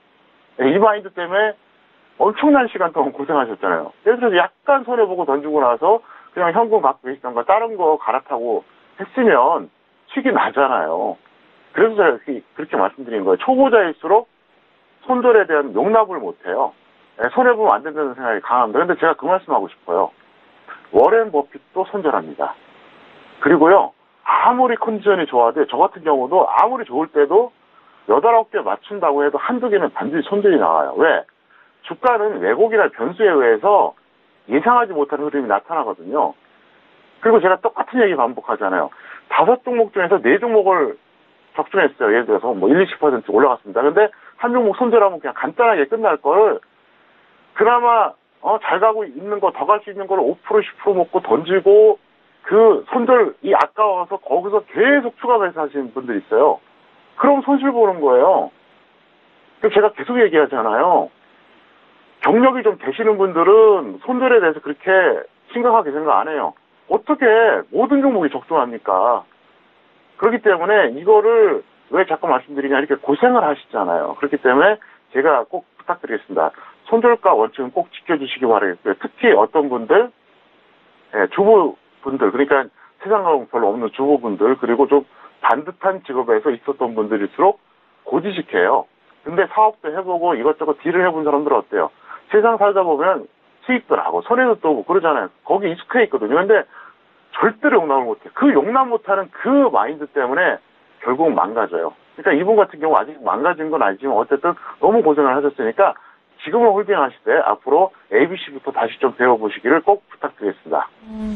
이 마인드 때문에 엄청난 시간 동안 고생하셨잖아요. 예를 들어서 약간 손해보고 던지고 나서 그냥 현금 갖고 계시던가 다른 거 갈아타고 했으면 수익이 나잖아요. 그래서 제가 그렇게 말씀드린 거예요. 초보자일수록 손절에 대한 용납을 못해요. 손해보면 안 된다는 생각이 강합니다. 근데 제가 그 말씀하고 싶어요. 워렌 버핏도 손절합니다. 그리고요, 아무리 컨디션이 좋아도, 저 같은 경우도 아무리 좋을 때도 8, 9개 맞춘다고 해도 한두 개는 반드시 손절이 나와요. 왜? 주가는 왜곡이나 변수에 의해서 예상하지 못하는 흐름이 나타나거든요. 그리고 제가 똑같은 얘기 반복하잖아요. 5종목 중에서 4종목을 적중했어요. 예를 들어서 뭐 1, 20% 올라갔습니다. 근데 한 종목 손절하면 그냥 간단하게 끝날 걸, 그나마 잘 가고 있는 거, 더 갈 수 있는 걸 5%, 10% 먹고 던지고 그 손절이 아까워서 거기서 계속 추가 매수하시는 분들이 있어요. 그럼 손실 보는 거예요. 그래서 제가 계속 얘기하잖아요. 경력이 좀 되시는 분들은 손절에 대해서 그렇게 심각하게 생각 안 해요. 어떻게 모든 종목이 적중합니까? 그렇기 때문에 이거를 왜 자꾸 말씀드리냐, 이렇게 고생을 하시잖아요. 그렇기 때문에 제가 꼭 부탁드리겠습니다. 손절가 원칙은 꼭 지켜주시기 바라겠고요. 특히 어떤 분들, 주부분들, 그러니까 세상하고 별로 없는 주부분들, 그리고 좀 반듯한 직업에서 있었던 분들일수록 고지식해요. 근데 사업도 해보고 이것저것 딜을 해본 사람들은 어때요? 세상 살다 보면 수익도 나고 손해도 오고 그러잖아요. 거기 익숙해 있거든요. 근데 절대로 용납을 못해요. 그 용납 못하는 그 마인드 때문에 결국은 망가져요. 그러니까 이분 같은 경우 아직 망가진 건 아니지만 어쨌든 너무 고생을 하셨으니까 지금은 홀딩하실 때 앞으로 ABC부터 다시 좀 배워보시기를 꼭 부탁드리겠습니다.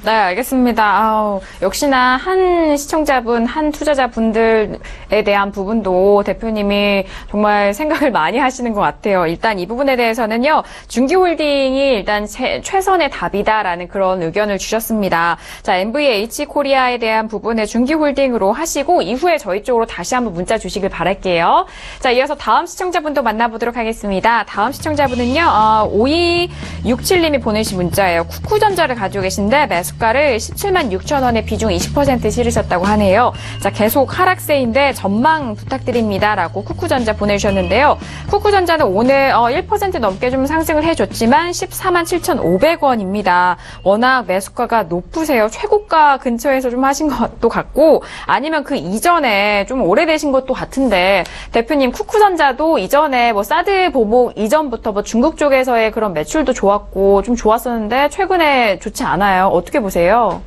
네, 알겠습니다. 역시나 한 시청자분, 한 투자자분들에 대한 부분도 대표님이 정말 생각을 많이 하시는 것 같아요. 일단 이 부분에 대해서는요, 중기홀딩이 일단 최선의 답이다라는 그런 의견을 주셨습니다. 자, NVH 코리아에 대한 부분에 중기홀딩으로 하시고 이후에 저희 쪽으로 다시 한번 문자 주시길 바랄게요. 자, 이어서 다음 시청자분도 만나보도록 하겠습니다. 다음 시청자 애청자분은요, 5267님이 보내신 문자예요. 쿠쿠전자를 가지고 계신데 매수가를 17만 6천 원에 비중 20% 실으셨다고 하네요. 자, 계속 하락세인데 전망 부탁드립니다라고 쿠쿠전자 보내주셨는데요. 쿠쿠전자는 오늘 1% 넘게 좀 상승을 해줬지만 14만 7,500원입니다. 워낙 매수가가 높으세요. 최고가 근처에서 좀 하신 것도 같고 아니면 그 이전에 좀 오래되신 것도 같은데 대표님 쿠쿠전자도 이전에 뭐 사드 보복 이전부터 뭐 중국 쪽에서의 그런 매출도 좋았고 좀 좋았었는데 최근에 좋지 않아요. 어떻게 보세요?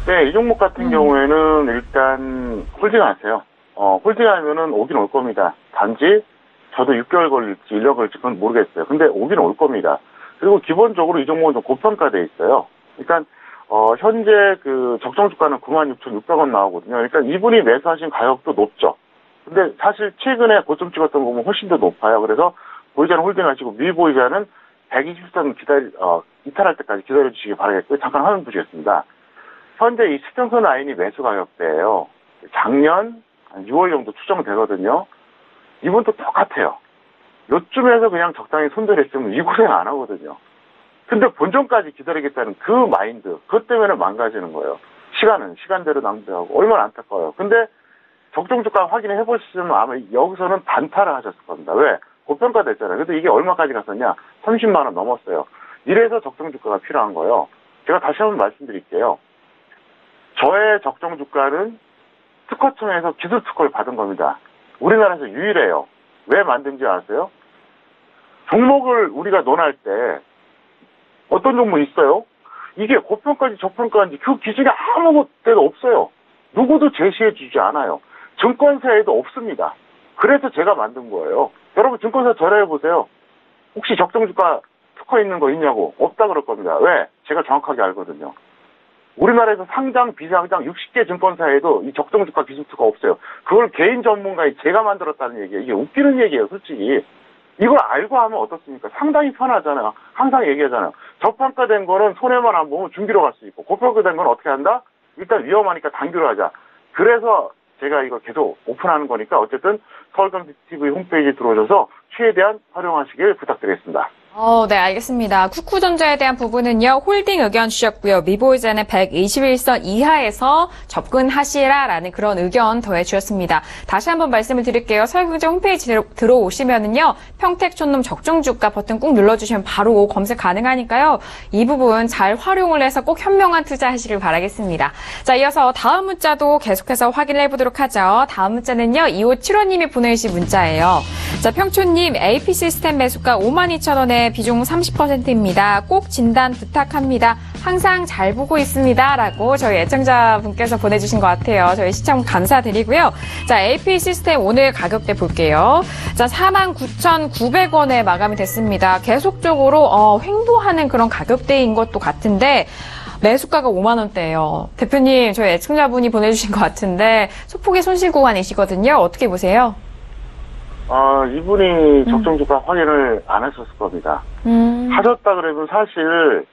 네, 이 종목 같은 경우에는 일단 홀딩하세요. 홀딩하면은 오긴 올 겁니다. 단지 저도 6개월 걸릴지 1년 걸릴지 그건 모르겠어요. 근데 오긴 올 겁니다. 그리고 기본적으로 이 종목은 좀 고평가돼 있어요. 그러니까 현재 그 적정 주가는 96,600원 나오거든요. 그러니까 이분이 매수하신 가격도 높죠. 근데 사실 최근에 고점 찍었던 거 보면 훨씬 더 높아요. 그래서 보이자는 홀딩하시고 미보이자는 120선 이탈할 때까지 기다려 주시기 바라겠고요. 잠깐 화면 보시겠습니다. 현재 이 수평선 라인이 매수 가격대예요. 작년 6월 정도 추정되거든요. 이분도 똑같아요. 요쯤에서 그냥 적당히 손절했으면 이 고생 안 하거든요. 근데 본전까지 기다리겠다는 그 마인드, 그것 때문에 망가지는 거예요. 시간대로 낭비하고 얼마나 안타까워요. 근데 적정 주가 확인해 보시면 아마 여기서는 단타를 하셨을 겁니다. 왜? 고평가 됐잖아요. 그래서 이게 얼마까지 갔었냐? 30만 원 넘었어요. 이래서 적정 주가가 필요한 거예요. 제가 다시 한번 말씀드릴게요. 저의 적정 주가는 특허청에서 기술 특허를 받은 겁니다. 우리나라에서 유일해요. 왜 만든지 아세요? 종목을 우리가 논할 때 어떤 종목 있어요? 이게 고평가인지 저평가인지 그 기준이 아무 데도 없어요. 누구도 제시해 주지 않아요. 증권사에도 없습니다. 그래서 제가 만든 거예요. 여러분 증권사 전화해 보세요. 혹시 적정주가 특허 있는 거 있냐고. 없다 그럴 겁니다. 왜? 제가 정확하게 알거든요. 우리나라에서 상장, 비상장 60개 증권사에도 이 적정주가 기준특허 없어요. 그걸 개인 전문가인 제가 만들었다는 얘기예요. 이게 웃기는 얘기예요, 솔직히. 이걸 알고 하면 어떻습니까? 상당히 편하잖아요. 항상 얘기하잖아요. 저평가된 거는 손해만 안 보면 중기로 갈 수 있고, 고평가된 건 어떻게 한다? 일단 위험하니까 단기로 하자. 그래서 제가 이거 계속 오픈하는 거니까 어쨌든 서울경제TV 홈페이지에 들어오셔서 최대한 활용하시길 부탁드리겠습니다. 네, 알겠습니다. 쿠쿠전자에 대한 부분은요, 홀딩 의견 주셨고요. 미보이자는 121선 이하에서 접근하시라라는 그런 의견 더해 주셨습니다. 다시 한번 말씀을 드릴게요. 서울경제 홈페이지 들어오시면은요, 평택촌놈 적정주가 버튼 꾹 눌러주시면 바로 검색 가능하니까요. 이 부분 잘 활용을 해서 꼭 현명한 투자하시길 바라겠습니다. 자, 이어서 다음 문자도 계속해서 확인해 보도록 하죠. 다음 문자는요, 2575님이 보내주신 문자예요. 자, 평촌님, AP 시스템 매수가 52,000원에 비중 30%입니다. 꼭 진단 부탁합니다. 항상 잘 보고 있습니다. 라고 저희 애청자분께서 보내주신 것 같아요. 저희 시청 감사드리고요. 자, AP 시스템 오늘 가격대 볼게요. 자, 49,900원에 마감이 됐습니다. 계속적으로 횡보하는 그런 가격대인 것도 같은데 매수가가 5만 원대예요. 대표님, 저희 애청자분이 보내주신 것 같은데 소폭의 손실 구간이시거든요. 어떻게 보세요? 이분이 적정주가 확인을 안 하셨을 겁니다. 하셨다 그러면 사실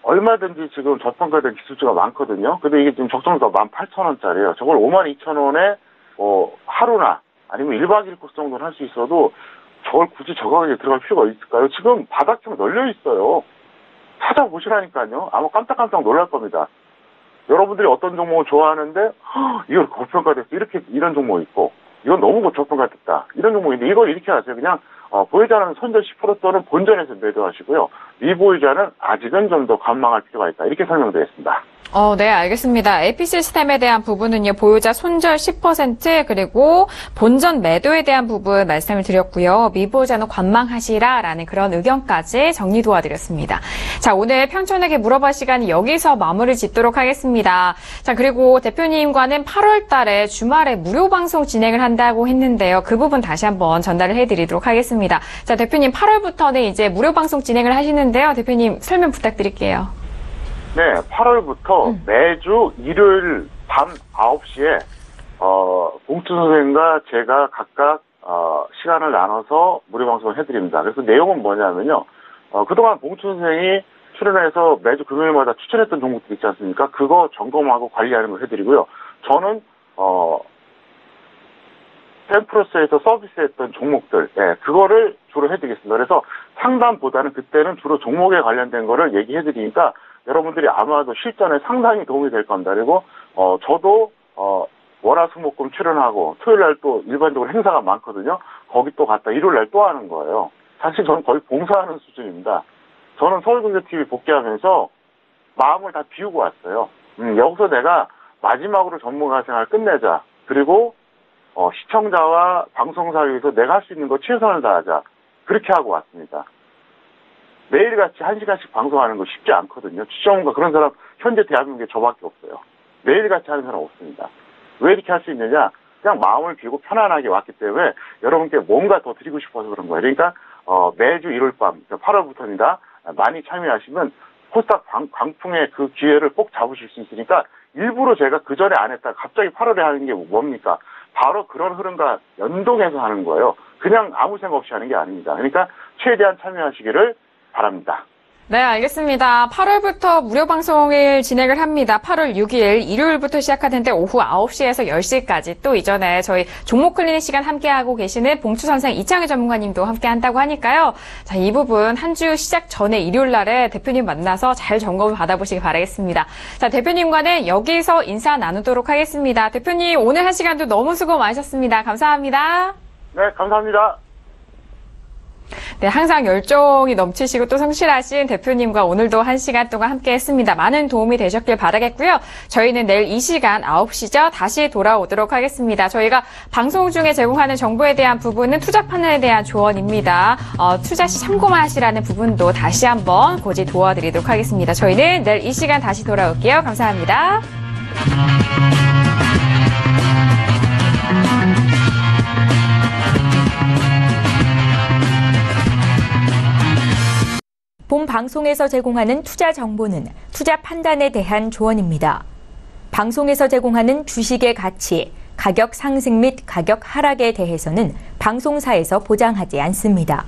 얼마든지 지금 저평가된 기술주가 많거든요. 근데 이게 지금 적정주가 18,000원짜리예요. 저걸 52,000원에 하루나 아니면 1박 2일 코스 정도는 할 수 있어도 저걸 굳이 저 가격에 들어갈 필요가 있을까요? 지금 바닥형 널려 있어요. 찾아보시라니까요. 아마 깜짝깜짝 놀랄 겁니다. 여러분들이 어떤 종목을 좋아하는데 이걸 고평가됐어. 이런 종목이 있고 이건 너무 저평가됐다. 이런 종목인데 이걸 이렇게 하세요. 그냥 보유자는 손절 10% 또는 본전에서 매도하시고요. 미보유자는 아직은 좀 더 관망할 필요가 있다. 이렇게 설명드리겠습니다. 네, 알겠습니다. AP 시스템에 대한 부분은요, 보유자 손절 10%, 그리고 본전 매도에 대한 부분 말씀을 드렸고요. 미보유자는 관망하시라라는 그런 의견까지 정리 도와드렸습니다. 자, 오늘 평촌에게 물어볼 시간이 여기서 마무리 짓도록 하겠습니다. 자, 그리고 대표님과는 8월 달에 주말에 무료 방송 진행을 한다고 했는데요. 그 부분 다시 한번 전달을 해드리도록 하겠습니다. 자, 대표님 8월부터는 이제 무료 방송 진행을 하시는데요. 대표님 설명 부탁드릴게요. 네, 8월부터 매주 일요일 밤 9시에 봉투 선생님과 제가 각각 시간을 나눠서 무료 방송을 해드립니다. 그래서 내용은 뭐냐면요. 그동안 봉투 선생이 출연해서 매주 금요일마다 추천했던 종목들 있지 않습니까? 그거 점검하고 관리하는 걸 해드리고요. 저는 샘프로스에서 서비스했던 종목들, 예, 그거를 주로 해드리겠습니다. 그래서 상담보다는 그때는 주로 종목에 관련된 거를 얘기해드리니까 여러분들이 아마도 실전에 상당히 도움이 될 겁니다. 그리고 저도 월화수목금 출연하고 토요일 날 또 일반적으로 행사가 많거든요. 거기 또 갔다 일요일 날 또 하는 거예요. 사실 저는 거의 봉사하는 수준입니다. 저는 서울경제TV 복귀하면서 마음을 다 비우고 왔어요. 여기서 내가 마지막으로 전문가 생활 끝내자. 그리고 시청자와 방송사를 위해서 내가 할 수 있는 거 최선을 다하자. 그렇게 하고 왔습니다. 매일같이 1시간씩 방송하는 거 쉽지 않거든요. 시청자 그런 사람 현재 대한민국에 저밖에 없어요. 매일같이 하는 사람 없습니다. 왜 이렇게 할 수 있느냐? 그냥 마음을 비우고 편안하게 왔기 때문에 여러분께 뭔가 더 드리고 싶어서 그런 거예요. 그러니까 매주 일요일 밤 8월부터입니다. 많이 참여하시면 코스닥 광풍의 그 기회를 꼭 잡으실 수 있으니까 일부러 제가 그 전에 안 했다가 갑자기 8월에 하는 게 뭡니까? 바로 그런 흐름과 연동해서 하는 거예요. 그냥 아무 생각 없이 하는 게 아닙니다. 그러니까 최대한 참여하시기를 바랍니다. 네, 알겠습니다. 8월부터 무료 방송을 진행을 합니다. 8월 6일 일요일부터 시작하는데 오후 9시에서 10시까지 또 이전에 저희 종목 클리닉 시간 함께하고 계시는 봉투선생 이창희 전문가님도 함께한다고 하니까요. 자, 이 부분 한 주 시작 전에 일요일 날에 대표님 만나서 잘 점검을 받아보시기 바라겠습니다. 자, 대표님과는 여기서 인사 나누도록 하겠습니다. 대표님 오늘 한 시간도 너무 수고 많으셨습니다. 감사합니다. 네, 감사합니다. 네, 항상 열정이 넘치시고 또 성실하신 대표님과 오늘도 1시간 동안 함께 했습니다. 많은 도움이 되셨길 바라겠고요. 저희는 내일 이 시간 9시죠. 다시 돌아오도록 하겠습니다. 저희가 방송 중에 제공하는 정보에 대한 부분은 투자 판단에 대한 조언입니다. 투자 시 참고만 하시라는 부분도 다시 한번 고지 도와드리도록 하겠습니다. 저희는 내일 이 시간 다시 돌아올게요. 감사합니다. 본 방송에서 제공하는 투자 정보는 투자 판단에 대한 조언입니다. 방송에서 제공하는 주식의 가치, 가격 상승 및 가격 하락에 대해서는 방송사에서 보장하지 않습니다.